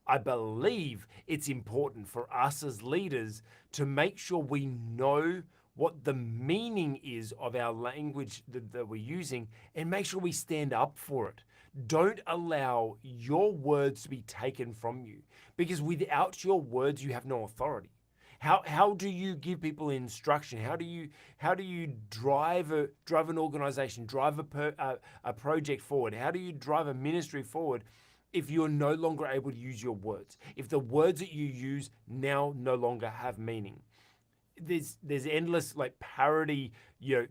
I believe it's important for us as leaders to make sure we know what the meaning is of our language that we're using, and make sure we stand up for it. Don't allow your words to be taken from you, because without your words, you have no authority. How do you give people instruction? How do you drive an organization, drive a project forward? How do you drive a ministry forward if you're no longer able to use your words? If the words that you use now no longer have meaning? There's endless parody,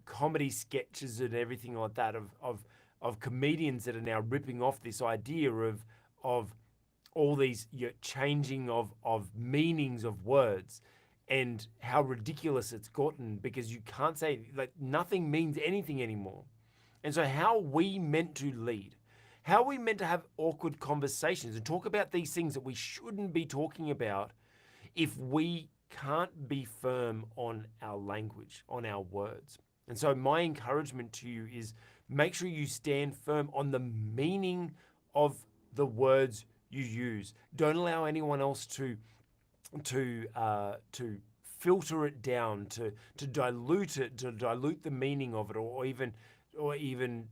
comedy sketches and everything like that of comedians that are now ripping off this idea of all these changing of meanings of words, and how ridiculous it's gotten, because you can't say, nothing means anything anymore. And so how are we meant to lead? How are we meant to have awkward conversations and talk about these things that we shouldn't be talking about if we can't be firm on our language, on our words? And so my encouragement to you is, make sure you stand firm on the meaning of the words you use. Don't allow anyone else to filter it down, to dilute it, to dilute the meaning of it, or even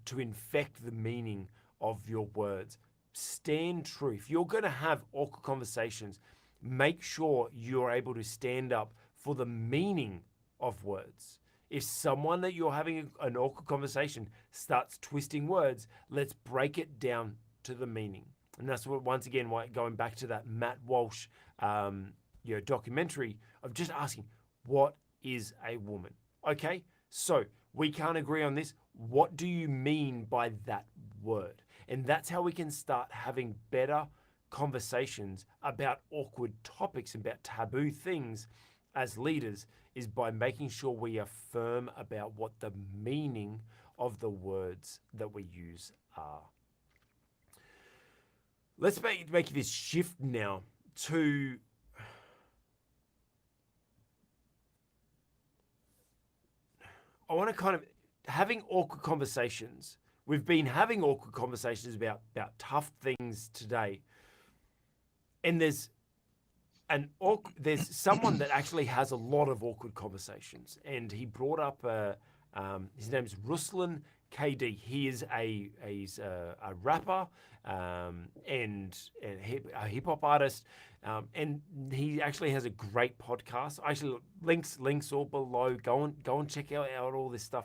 to infect the meaning of your words. Stand true. If you're going to have awkward conversations, make sure you're able to stand up for the meaning of words. If someone that you're having an awkward conversation starts twisting words, let's break it down to the meaning. And that's what, once again, going back to that Matt Walsh documentary, of just asking, what is a woman? Okay, so we can't agree on this. What do you mean by that word? And that's how we can start having better conversations about awkward topics, about taboo things as leaders, is by making sure we are firm about what the meaning of the words that we use are. Let's make this shift now to I want to kind of having awkward conversations. We've been having awkward conversations about tough things today. And there's someone that actually has a lot of awkward conversations. And he brought up his name is Ruslan KD. He's a rapper and a hip hop artist. And he actually has a great podcast. Actually, links all below. Go and check out all this stuff.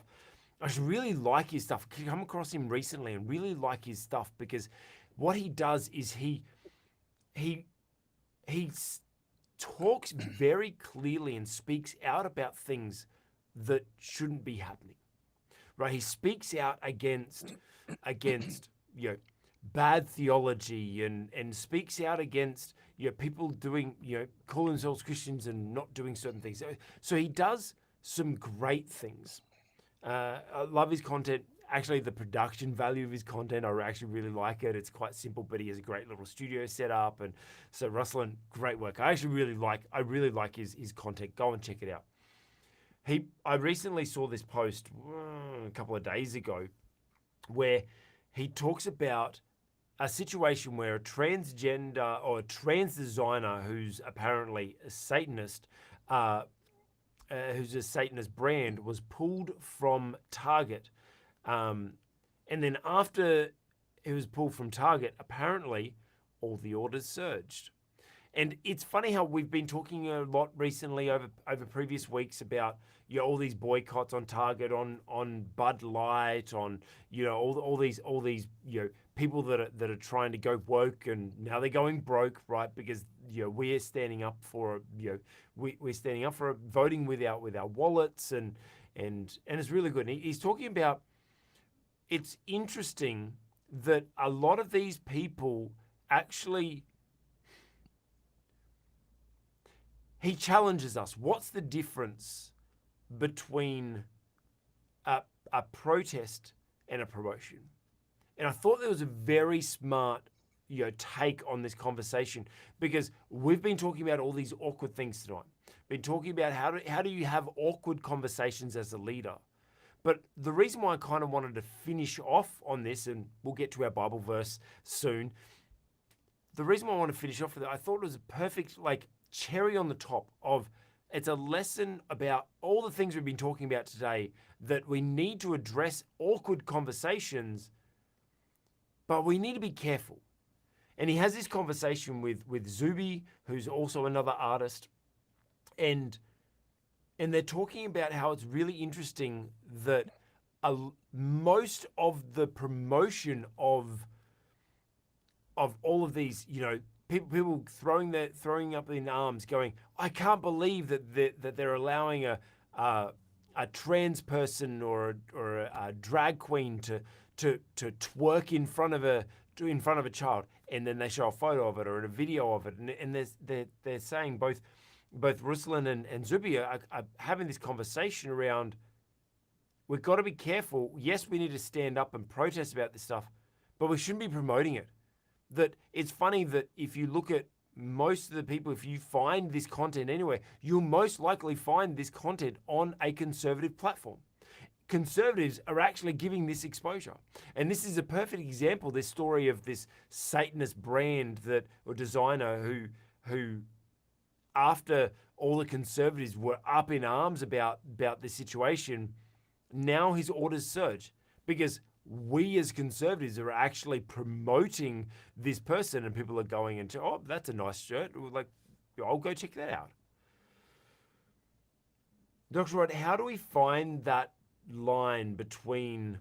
I just really like his stuff. I come across him recently and really like his stuff because what he does is he talks very clearly and speaks out about things that shouldn't be happening. Right? He speaks out against bad theology and speaks out against people doing call themselves Christians and not doing certain things. So he does some great things. I love his content. Actually, the production value of his content, I actually really like it. It's quite simple, but he has a great little studio set up. And so Ruslan, great work. I really like his content. Go and check it out. I recently saw this post a couple of days ago where he talks about a situation where a transgender or a trans designer who's apparently a Satanist, who's a Satanist brand, was pulled from Target. And then after it was pulled from Target, apparently all the orders surged. And it's funny how we've been talking a lot recently over previous weeks about all these boycotts on Target, on Bud Light, on all these people that are trying to go woke, and now they're going broke, right? Because we're standing up for we're standing up for voting with our wallets, and it's really good. And he's talking about, it's interesting that a lot of these people actually. He challenges us. What's the difference between a protest and a promotion? And I thought there was a very smart, take on this conversation, because we've been talking about all these awkward things tonight. Been talking about how do you have awkward conversations as a leader. But the reason why I kind of wanted to finish off on this, and we'll get to our Bible verse soon. The reason why I want to finish off with it, I thought it was a perfect cherry on the top of, it's a lesson about all the things we've been talking about today, that we need to address awkward conversations, but we need to be careful. And he has this conversation with Zuby, who's also another artist, and they're talking about how it's really interesting that most of the promotion of all of these, people throwing up in arms, going, I can't believe that they're allowing a trans person or a drag queen to twerk in front of a child, and then they show a photo of it or a video of it, and they're saying both Ruslan and Zubi are having this conversation around, we've got to be careful. Yes, we need to stand up and protest about this stuff, but we shouldn't be promoting it. That it's funny that if you look at most of the people, if you find this content anywhere, you'll most likely find this content on a conservative platform. Conservatives are actually giving this exposure. And this is a perfect example, this story of this Satanist brand or designer who after all the conservatives were up in arms about this situation, now his orders surge because we as conservatives are actually promoting this person, and people are going into, oh, that's a nice shirt. I'll go check that out. Dr. Rod, how do we find that line between,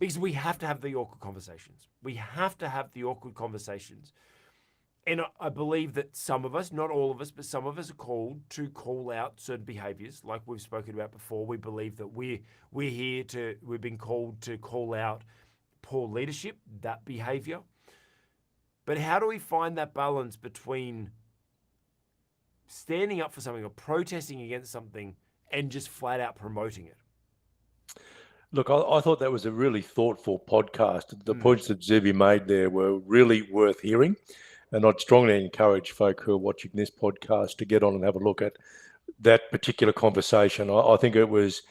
because we have to have the awkward conversations. We have to have the awkward conversations. And I believe that some of us, not all of us, but some of us are called to call out certain behaviors, like we've spoken about before. We believe that we've been called to call out poor leadership, that behavior. But how do we find that balance between standing up for something or protesting against something and just flat out promoting it? Look, I thought that was a really thoughtful podcast. The points that Zuby made there were really worth hearing. And I'd strongly encourage folk who are watching this podcast to get on and have a look at that particular conversation. I think it was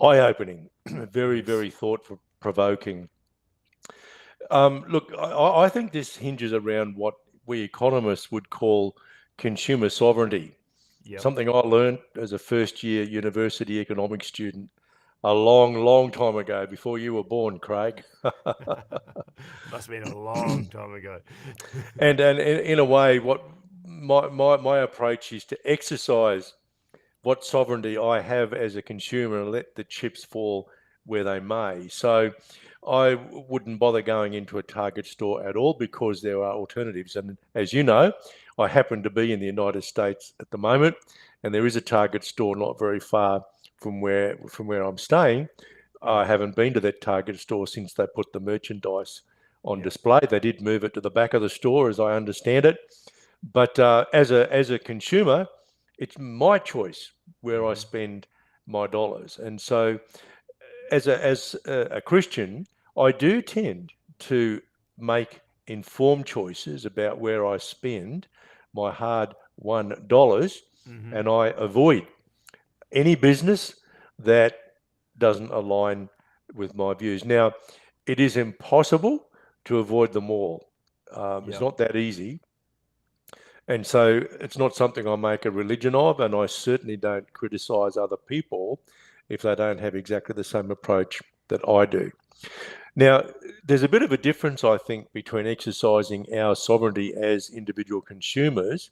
eye-opening, very, very thought-provoking. Look, I think this hinges around what we economists would call consumer sovereignty. Yep. Something I learned as a first-year university economics student a long, long time ago, before you were born, Craig. Must have been a long time ago. and in a way, what my approach is to exercise what sovereignty I have as a consumer and let the chips fall where they may. So I wouldn't bother going into a Target store at all because there are alternatives. And as you know, I happen to be in the United States at the moment, and there is a Target store not very far from where I'm staying. I haven't been to that Target store since they put the merchandise on display. They did move it to the back of the store, as I understand it. But as a consumer, it's my choice where I spend my dollars. And so as a Christian, I do tend to make informed choices about where I spend my hard-won dollars, and I avoid any business that doesn't align with my views. Now, it is impossible to avoid them all. It's not that easy. And so it's not something I make a religion of, and I certainly don't criticize other people if they don't have exactly the same approach that I do. Now, there's a bit of a difference, I think, between exercising our sovereignty as individual consumers,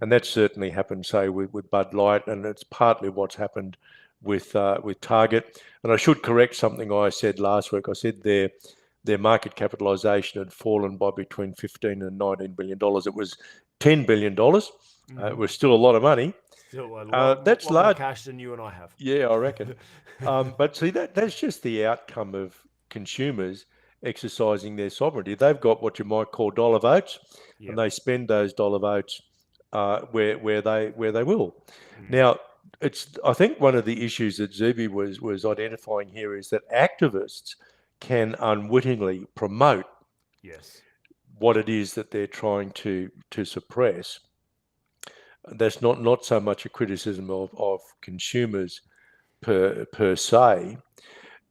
and that certainly happened, say, with Bud Light, and it's partly what's happened with Target. And I should correct something I said last week. I said their market capitalization had fallen by between $15 and $19 billion. It was $10 billion. It was still a lot of money. Still a lot, that's lot large more cash than you and I have. Yeah, I reckon. But see, that's just the outcome of consumers exercising their sovereignty. They've got what you might call dollar votes, and they spend those dollar votes where they will. Now, I think one of the issues that Zuby was identifying here is that activists can unwittingly promote what it is that they're trying to suppress. That's not so much a criticism of consumers per se.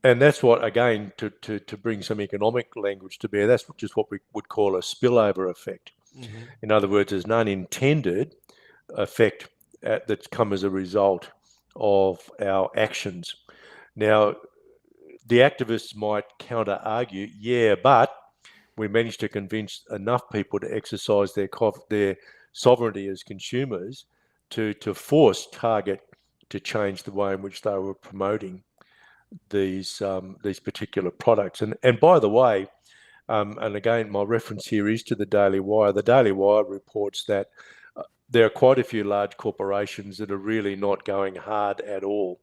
And that's what, again, to bring some economic language to bear, that's just what we would call a spillover effect. In other words, there's an unintended effect that's come as a result of our actions. Now, the activists might counter-argue, but we managed to convince enough people to exercise their sovereignty as consumers to force Target to change the way in which they were promoting these particular products. And by the way, and again, my reference here is to the Daily Wire. The Daily Wire reports that there are quite a few large corporations that are really not going hard at all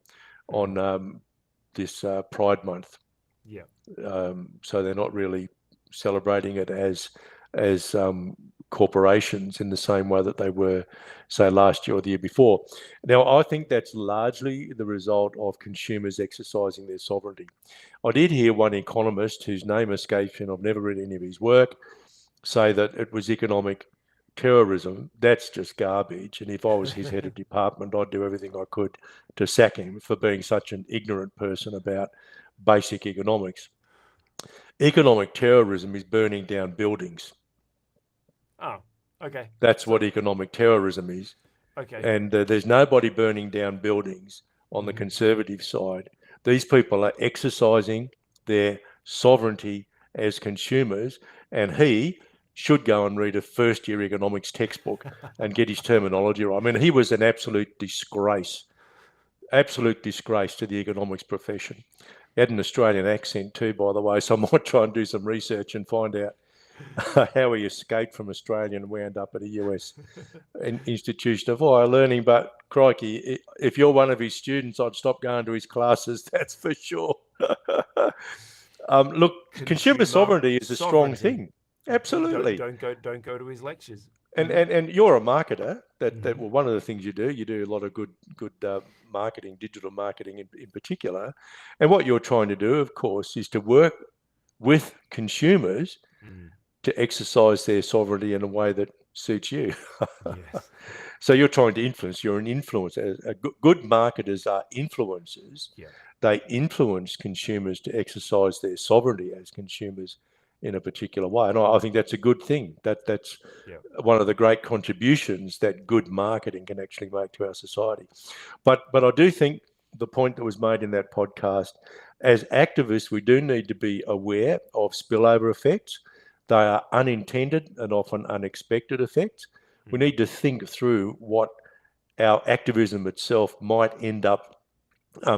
on this Pride Month. So they're not really celebrating it as corporations in the same way that they were, say, last year or the year before. Now, I think that's largely the result of consumers exercising their sovereignty. I did hear one economist whose name escapes me, and I've never read any of his work, say that it was economic terrorism. That's just garbage. And if I was his head of department, I'd do everything I could to sack him for being such an ignorant person about basic economics. Economic terrorism is burning down buildings. Oh, okay. That's what economic terrorism is. Okay. And there's nobody burning down buildings on the conservative side. These people are exercising their sovereignty as consumers, and he should go and read a first-year economics textbook and get his terminology right. I mean, he was an absolute disgrace to the economics profession. He had an Australian accent too, by the way, so I might try and do some research and find out how he escaped from Australia and wound up at a US institution of higher learning. But crikey, if you're one of his students, I'd stop going to his classes, that's for sure. Look, consumer sovereignty is a strong thing. Absolutely. Don't go to his lectures. And you're a marketer. That Mm-hmm. well, one of the things you do a lot of good marketing, digital marketing in particular. And what you're trying to do, of course, is to work with consumers Mm. to exercise their sovereignty in a way that suits you. Yes. So you're trying to influence. You're an influencer. Good marketers are influencers. Yeah. They influence consumers to exercise their sovereignty as consumers in a particular way, and I think that's a good thing. That's Yeah. one of the great contributions that good marketing can actually make to our society. But I do think the point that was made in that podcast, as activists, we do need to be aware of spillover effects. They are unintended and often unexpected effects. We Mm. need to think through what our activism itself might end up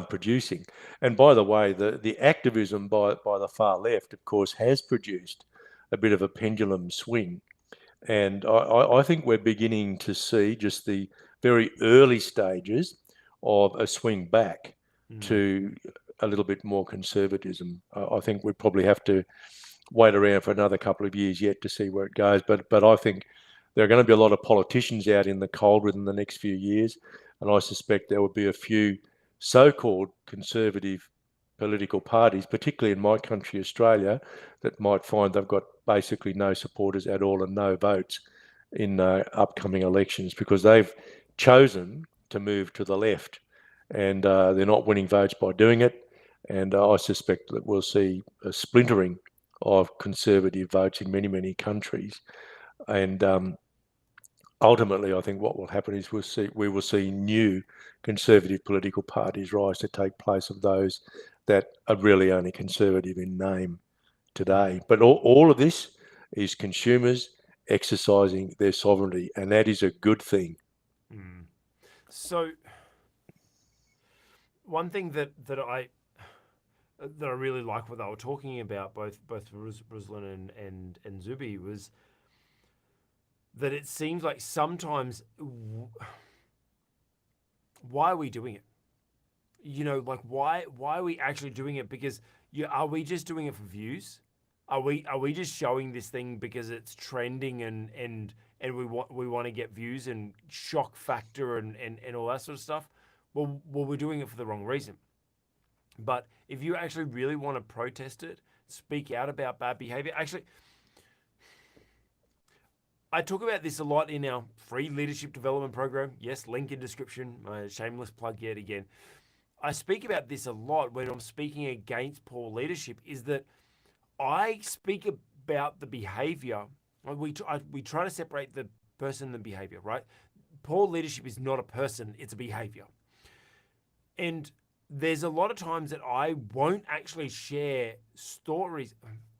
producing. And by the way, the activism by the far left, of course, has produced a bit of a pendulum swing. And I think we're beginning to see just the very early stages of a swing back Mm. to a little bit more conservatism. I think we probably have to wait around for another couple of years yet to see where it goes. But I think there are going to be a lot of politicians out in the cold within the next few years, and I suspect there will be a few so-called conservative political parties, particularly in my country, Australia, that might find they've got basically no supporters at all and no votes in upcoming elections because they've chosen to move to the left, and they're not winning votes by doing it. And I suspect that we'll see a splintering of conservative votes in many, many countries. And ultimately, I think what will happen is we will see new conservative political parties rise to take place of those that are really only conservative in name today. But all of this is consumers exercising their sovereignty, and that is a good thing. Mm. So one thing that I really like what they were talking about, both Ruslan and Zubi, was that it seems like sometimes why are we doing it? Like why are we actually doing it? Because are we just doing it for views? Are we just showing this thing because it's trending and we want to get views and shock factor and all that sort of stuff? Well, we're doing it for the wrong reason. But if you actually really want to protest it, speak out about bad behavior. Actually, I talk about this a lot in our free leadership development program. Yes, link in description. Shameless plug yet again. I speak about this a lot when I'm speaking against poor leadership. Is that I speak about the behavior. We try to separate the person and the behavior, right? Poor leadership is not a person; it's a behavior. And there's a lot of times that I won't actually share stories.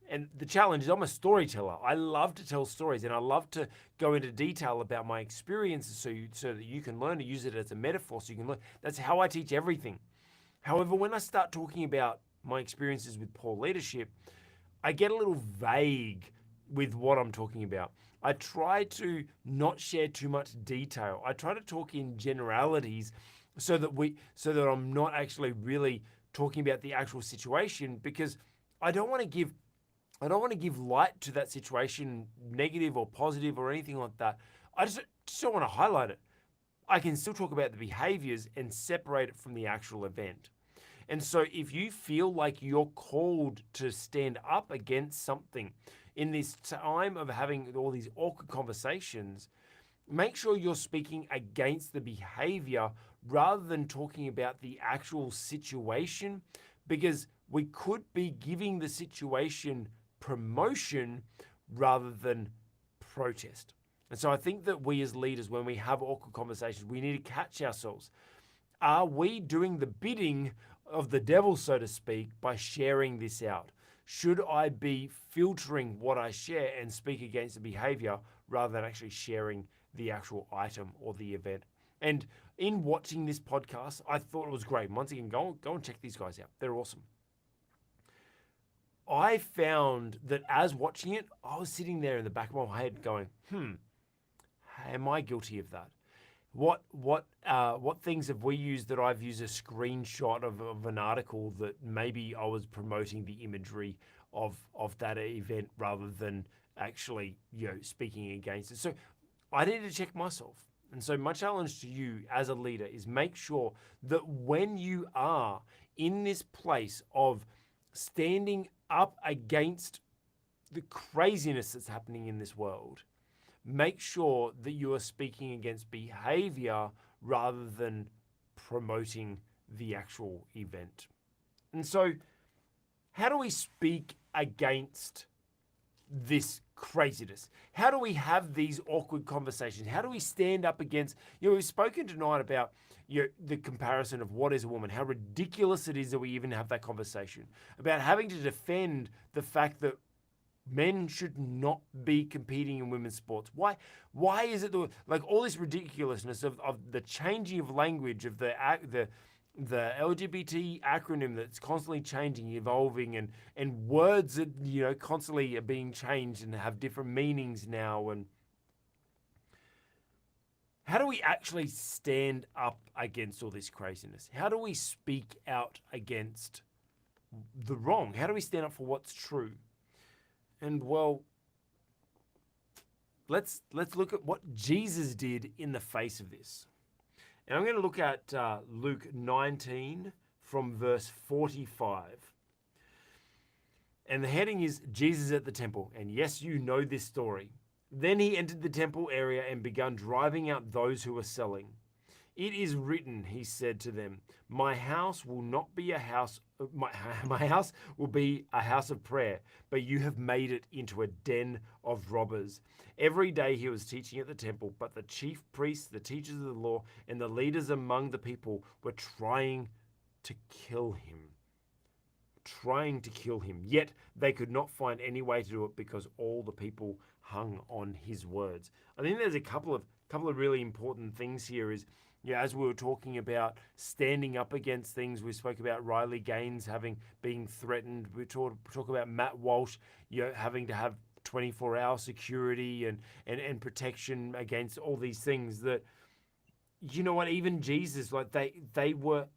And the challenge is I'm a storyteller. I love to tell stories and I love to go into detail about my experiences so that you can learn to use it as a metaphor so you can learn. That's how I teach everything. However, when I start talking about my experiences with poor leadership, I get a little vague with what I'm talking about. I try to not share too much detail. I try to talk in generalities so that I'm not actually really talking about the actual situation because I don't want to give light to that situation, negative or positive or anything like that. I just don't want to highlight it. I can still talk about the behaviors and separate it from the actual event. And so if you feel like you're called to stand up against something in this time of having all these awkward conversations, make sure you're speaking against the behavior rather than talking about the actual situation, because we could be giving the situation promotion rather than protest. And so I think that we as leaders, when we have awkward conversations, we need to catch ourselves. Are we doing the bidding of the devil, so to speak, by sharing this out? Should I be filtering what I share and speak against the behavior rather than actually sharing the actual item or the event? And in watching this podcast, I thought it was great. Once again, go and check these guys out. They're awesome. I found that as watching it, I was sitting there in the back of my head going, am I guilty of that? What things have we used that I've used a screenshot of an article that maybe I was promoting the imagery of that event rather than actually, speaking against it. So I need to check myself. And so my challenge to you as a leader is make sure that when you are in this place of standing up against the craziness that's happening in this world, make sure that you are speaking against behavior rather than promoting the actual event. And so, how do we speak against this craziness? How do we have these awkward conversations? How do we stand up against, we've spoken tonight about the comparison of what is a woman, how ridiculous it is that we even have that conversation, about having to defend the fact that men should not be competing in women's sports. Why is it like all this ridiculousness of the changing of language, of the LGBT acronym that's constantly changing, evolving, and words that constantly are being changed and have different meanings now? And how do we actually stand up against all this craziness? How do we speak out against the wrong? How do we stand up for what's true? And well, let's look at what Jesus did in the face of this. And I'm going to look at Luke 19 from verse 45. And the heading is Jesus at the temple. And yes, you know this story. Then he entered the temple area and began driving out those who were selling. It is written, he said to them, my house will not be a house, my house will be a house of prayer, but you have made it into a den of robbers. Every day he was teaching at the temple, but the chief priests, the teachers of the law, and the leaders among the people were trying to kill him. Yet they could not find any way to do it because all the people hung on his words. I think there's a couple of really important things here is, as we were talking about standing up against things, we spoke about Riley Gaines being threatened. We talk about Matt Walsh, having to have 24-hour security and protection against all these things. That, even Jesus, like they were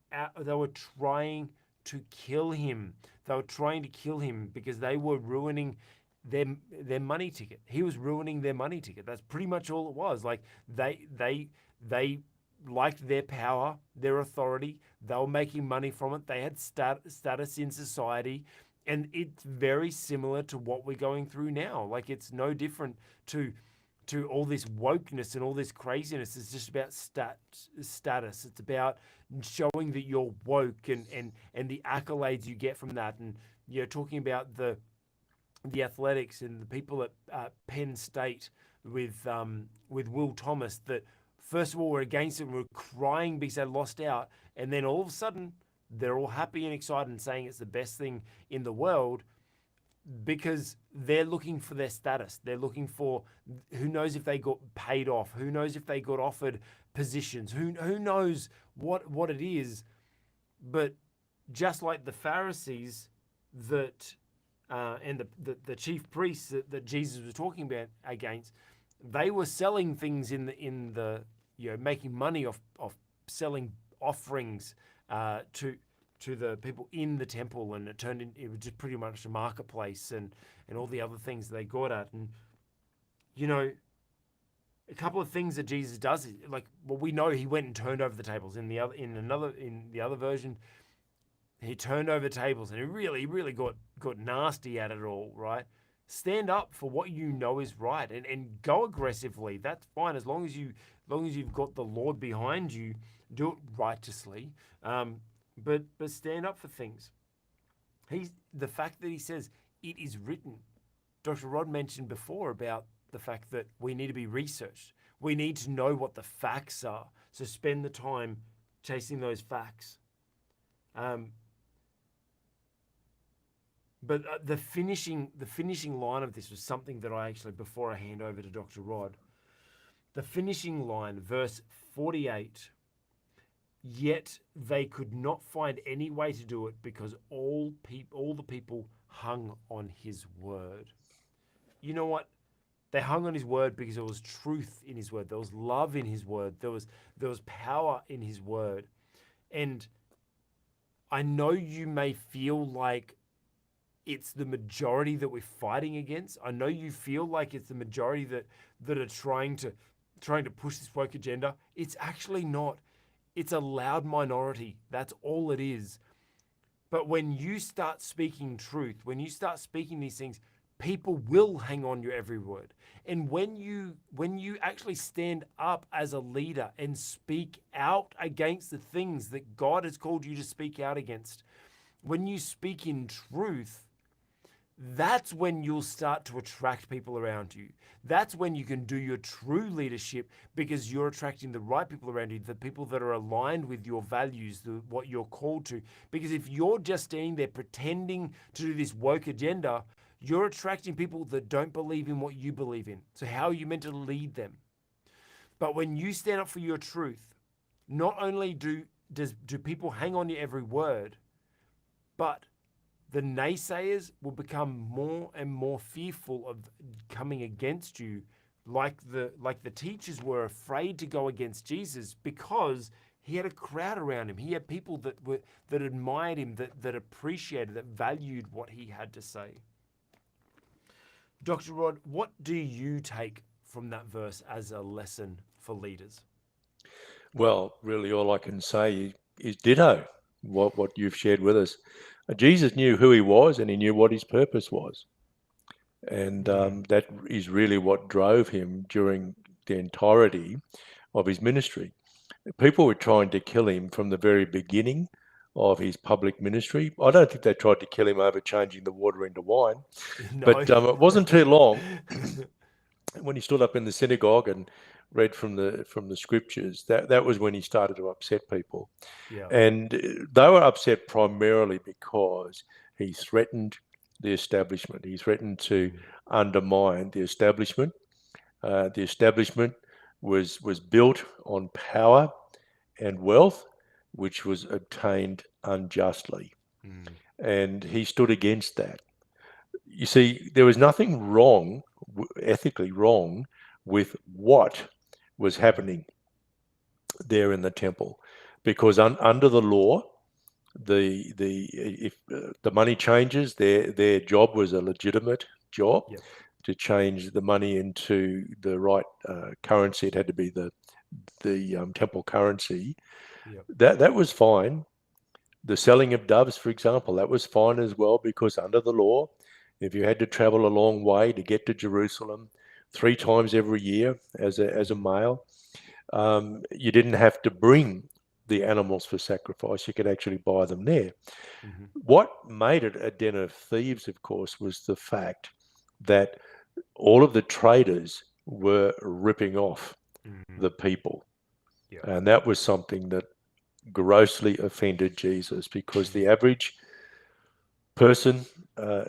trying to kill him. They were trying to kill him because they were ruining their money ticket. He was ruining their money ticket. That's pretty much all it was. Like they liked their power, their authority. They were making money from it. They had status in society. And it's very similar to what we're going through now. Like, it's no different to all this wokeness and all this craziness. It's just about status. It's about showing that you're woke and the accolades you get from that. And, talking about the athletics and the people at Penn State with Will Thomas that, first of all, were against it and were crying because they lost out. And then all of a sudden, they're all happy and excited and saying it's the best thing in the world because they're looking for their status. They're looking for, who knows if they got paid off? Who knows if they got offered positions? Who knows what it is? But just like the Pharisees that and the chief priests that Jesus was talking about against, they were selling things in the making money off selling offerings to the people in the temple, and it was just pretty much a marketplace and all the other things that they got at. And a couple of things that Jesus does is, like, well, we know he went and turned over the tables. In the other version, he turned over tables and he really got nasty at it all, right? Stand up for what you know is right and go aggressively. That's fine as long as you've got the Lord behind you. Do it righteously, but stand up for things. The fact that he says it is written. Dr. Rod mentioned before about the fact that we need to be researched. We need to know what the facts are. So spend the time chasing those facts. But the finishing line of this was something that I actually, before I hand over to Dr. Rod, the finishing line, verse 48, yet they could not find any way to do it because all the people hung on his word. You know what? They hung on his word because there was truth in his word. There was love in his word. There was power in his word. And I know you may feel like it's the majority that we're fighting against. I know you feel like it's the majority that are trying to push this woke agenda. It's actually not. It's a loud minority. That's all it is. But when you start speaking truth, when you start speaking these things, people will hang on your every word. And when you actually stand up as a leader and speak out against the things that God has called you to speak out against, when you speak in truth, that's when you'll start to attract people around you. That's when you can do your true leadership, because you're attracting the right people around you, the people that are aligned with your values, what you're called to. Because if you're just standing there pretending to do this woke agenda, you're attracting people that don't believe in what you believe in. So how are you meant to lead them? But when you stand up for your truth, not only do people hang on your every word, but the naysayers will become more and more fearful of coming against you, like the teachers were afraid to go against Jesus because he had a crowd around him. He had people that admired him, that appreciated, that valued what he had to say. Dr. Rod, what do you take from that verse as a lesson for leaders? Well, really, all I can say is ditto what you've shared with us. Jesus knew who he was, and he knew what his purpose was. And that is really what drove him during the entirety of his ministry. People were trying to kill him from the very beginning of his public ministry. I don't think they tried to kill him over changing the water into wine. No. But it wasn't too long when he stood up in the synagogue and read from the scriptures. That was when he started to upset people. Yeah. And they were upset primarily because he threatened the establishment. He threatened to undermine the establishment. The establishment was built on power and wealth, which was obtained unjustly. And he stood against that. You see, there was nothing wrong, ethically wrong, with what was happening there in the temple, because under the law, if the money changes, their job was a legitimate job. Yep. To change the money into the right currency. It had to be the temple currency. Yep. That was fine. The selling of doves, for example, that was fine as well, because under the law, if you had to travel a long way to get to Jerusalem 3 times every year as a male, you didn't have to bring the animals for sacrifice. You could actually buy them there. What made it a den of thieves, of course, was the fact that all of the traders were ripping off the people. Yep. And that was something that grossly offended Jesus, because the average person,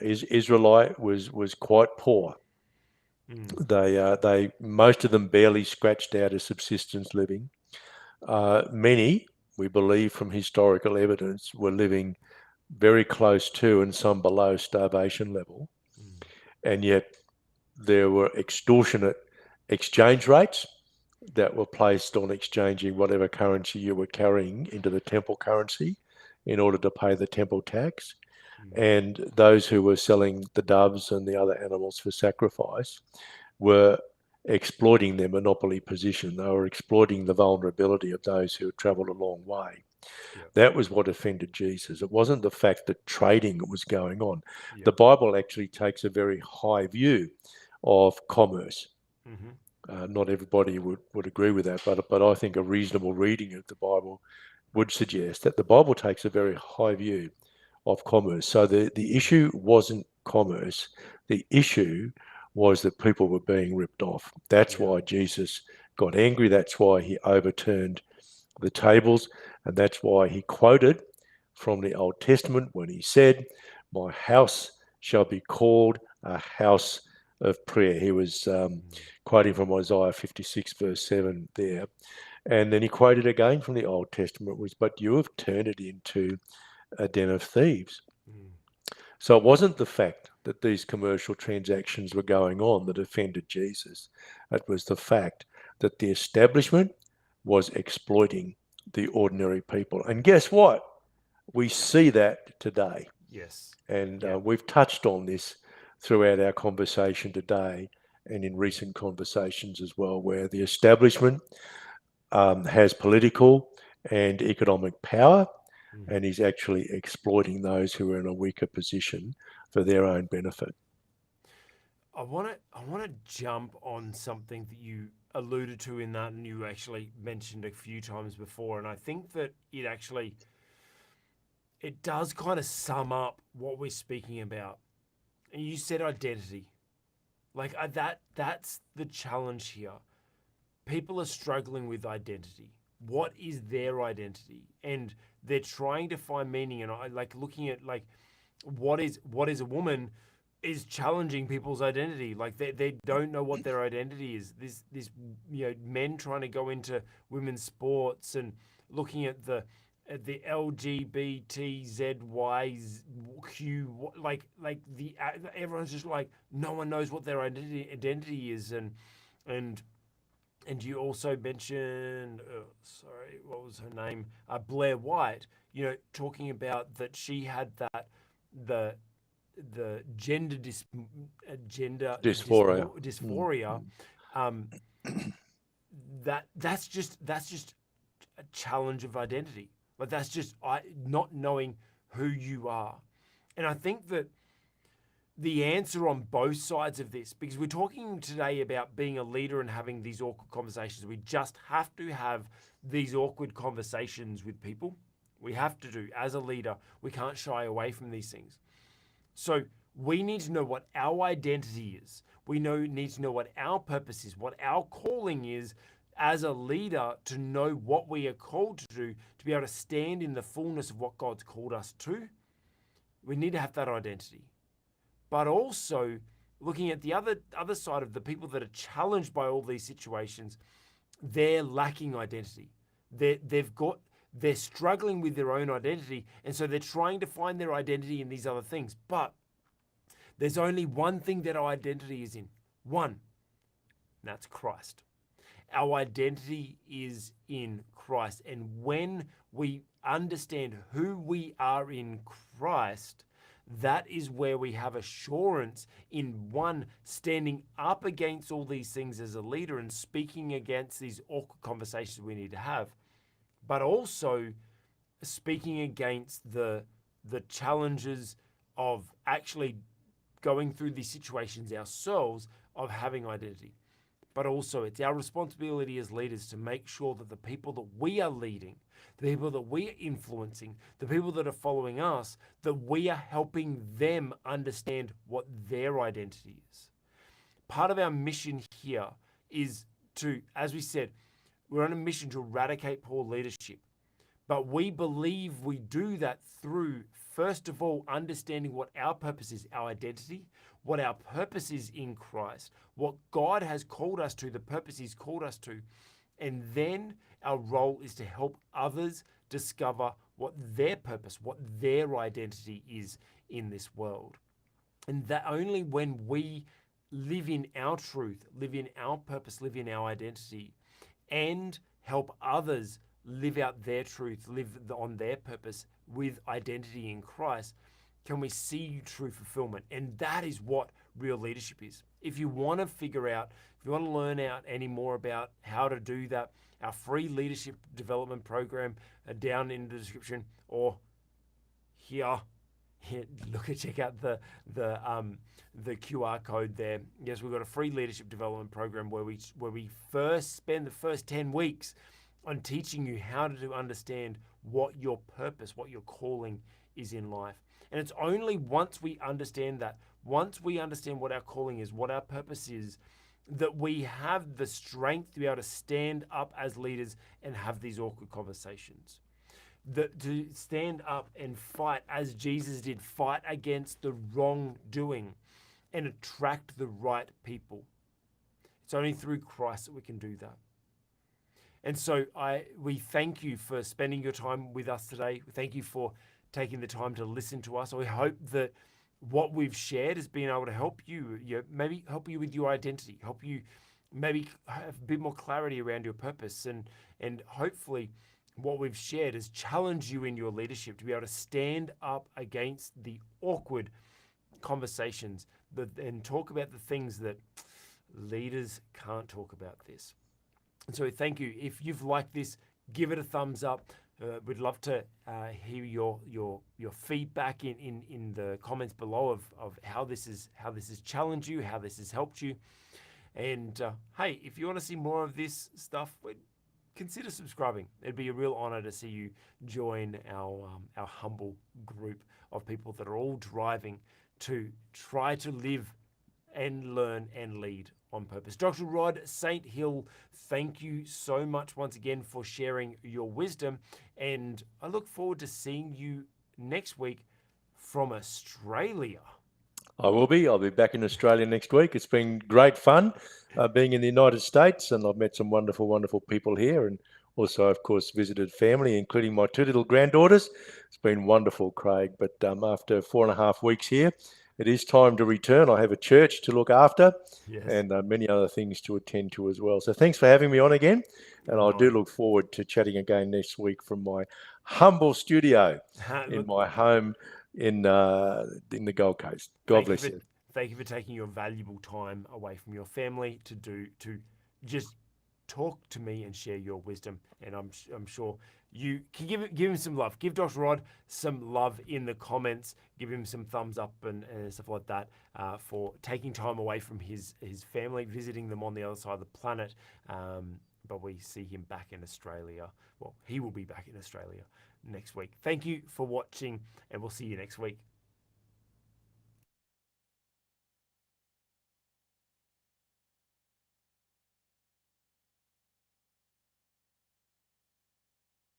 Israelite, was quite poor. They most of them barely scratched out a subsistence living. Many, we believe from historical evidence, were living very close to and some below starvation level. And yet there were extortionate exchange rates that were placed on exchanging whatever currency you were carrying into the temple currency in order to pay the temple tax. And those who were selling the doves and the other animals for sacrifice were exploiting their monopoly position. They were exploiting the vulnerability of those who had travelled a long way. Yep. That was what offended Jesus. It wasn't the fact that trading was going on. Yep. The Bible actually takes a very high view of commerce. Not everybody would agree with that, but I think a reasonable reading of the Bible would suggest that the Bible takes a very high view of commerce. So the issue wasn't commerce. The issue was that people were being ripped off. That's why Jesus got angry. That's why he overturned the tables. And that's why he quoted from the Old Testament when he said, "My house shall be called a house of prayer." He was quoting from Isaiah 56 verse 7 there. And then he quoted again from the Old Testament, was, "But you have turned it into a den of thieves." So it wasn't the fact that these commercial transactions were going on that offended Jesus. It was the fact that the establishment was exploiting the ordinary people. And guess what? We see that today. Yes. And Yeah. we've touched on this throughout our conversation today and in recent conversations as well, where the establishment has political and economic power Mm. and is actually exploiting those who are in a weaker position for their own benefit. I want to jump on something that you alluded to in that, and you actually mentioned a few times before, and I think that it does kind of sum up what we're speaking about. And you said identity. Like that's the challenge here. People are struggling with identity. What is their identity? And they're trying to find meaning. And I like looking at like what is a woman is challenging people's identity. Like they don't know what their identity is. This men trying to go into women's sports and looking at the LGBTZYQ, everyone's just like no one knows what their identity is. And you also mentioned, what was her name? Blair White. Talking about that she had the gender Dysphoria. dysphoria. Um, that's just a challenge of identity. Like that's just not knowing who you are. And I think that the answer on both sides of this, because we're talking today about being a leader and having these awkward conversations. We just have to have these awkward conversations with people. We have to do as a leader. We can't shy away from these things. So we need to know what our identity is. We need to know what our purpose is, what our calling is as a leader, to know what we are called to do, to be able to stand in the fullness of what God's called us to. We need to have that identity. But also looking at the other side of the people that are challenged by all these situations, they're lacking identity. They're struggling with their own identity, and so they're trying to find their identity in these other things. But there's only one thing that our identity is in. One. And that's Christ. Our identity is in Christ. And when we understand who we are in Christ, that is where we have assurance in one, standing up against all these things as a leader and speaking against these awkward conversations we need to have, but also speaking against the challenges of actually going through these situations ourselves of having identity. But also it's our responsibility as leaders to make sure that the people that we are leading, the people that we are influencing, the people that are following us, that we are helping them understand what their identity is. Part of our mission here is to, as we said, we're on a mission to eradicate poor leadership. But we believe we do that through, first of all, understanding what our purpose is, our identity, what our purpose is in Christ, what God has called us to, the purpose He's called us to. And then our role is to help others discover what their purpose, what their identity is in this world. And that only when we live in our truth, live in our purpose, live in our identity, and help others live out their truth, live on their purpose with identity in Christ, can we see true fulfillment. And that is what real leadership is. If you want to figure out, if you want to learn out any more about how to do that, our free leadership development program down in the description, or here, check out the QR code there. Yes, we've got a free leadership development program where we first spend the first 10 weeks on teaching you how to understand what your purpose, what your calling is in life. And it's only once we understand that, once we understand what our calling is, what our purpose is, that we have the strength to be able to stand up as leaders and have these awkward conversations. To stand up and fight as Jesus did, fight against the wrongdoing and attract the right people. It's only through Christ that we can do that. And so we thank you for spending your time with us today. We thank you for taking the time to listen to us. We hope that what we've shared has been able to help you, maybe help you with your identity, help you maybe have a bit more clarity around your purpose, and hopefully what we've shared has challenged you in your leadership to be able to stand up against the awkward conversations and talk about the things that leaders can't talk about this. And so thank you. If you've liked this, give it a thumbs up. We'd love to hear your feedback in the comments below of how this has challenged you, how this has helped you. And hey, if you want to see more of this stuff, consider subscribing. It'd be a real honor to see you join our humble group of people that are all driving to try to live and learn and lead on purpose. Dr. Rod St. Hill, thank you so much once again for sharing your wisdom. And I look forward to seeing you next week from Australia. I will be. I'll be back in Australia next week. It's been great fun being in the United States, and I've met some wonderful, wonderful people here, and also, of course, visited family, including my two little granddaughters. It's been wonderful, Craig. But after 4.5 weeks here, it is time to return. I have a church to look after Yes. and many other things to attend to as well. So thanks for having me on again, and I do look forward to chatting again next week from my humble studio in my home in the Gold Coast. God bless you. Thank you for taking your valuable time away from your family to just talk to me and share your wisdom. And I'm sure you can give him some love. Give Dr. Rod some love in the comments. Give him some thumbs up and stuff like that for taking time away from his family, visiting them on the other side of the planet. But we see him back in Australia. Well, he will be back in Australia next week. Thank you for watching, and we'll see you next week.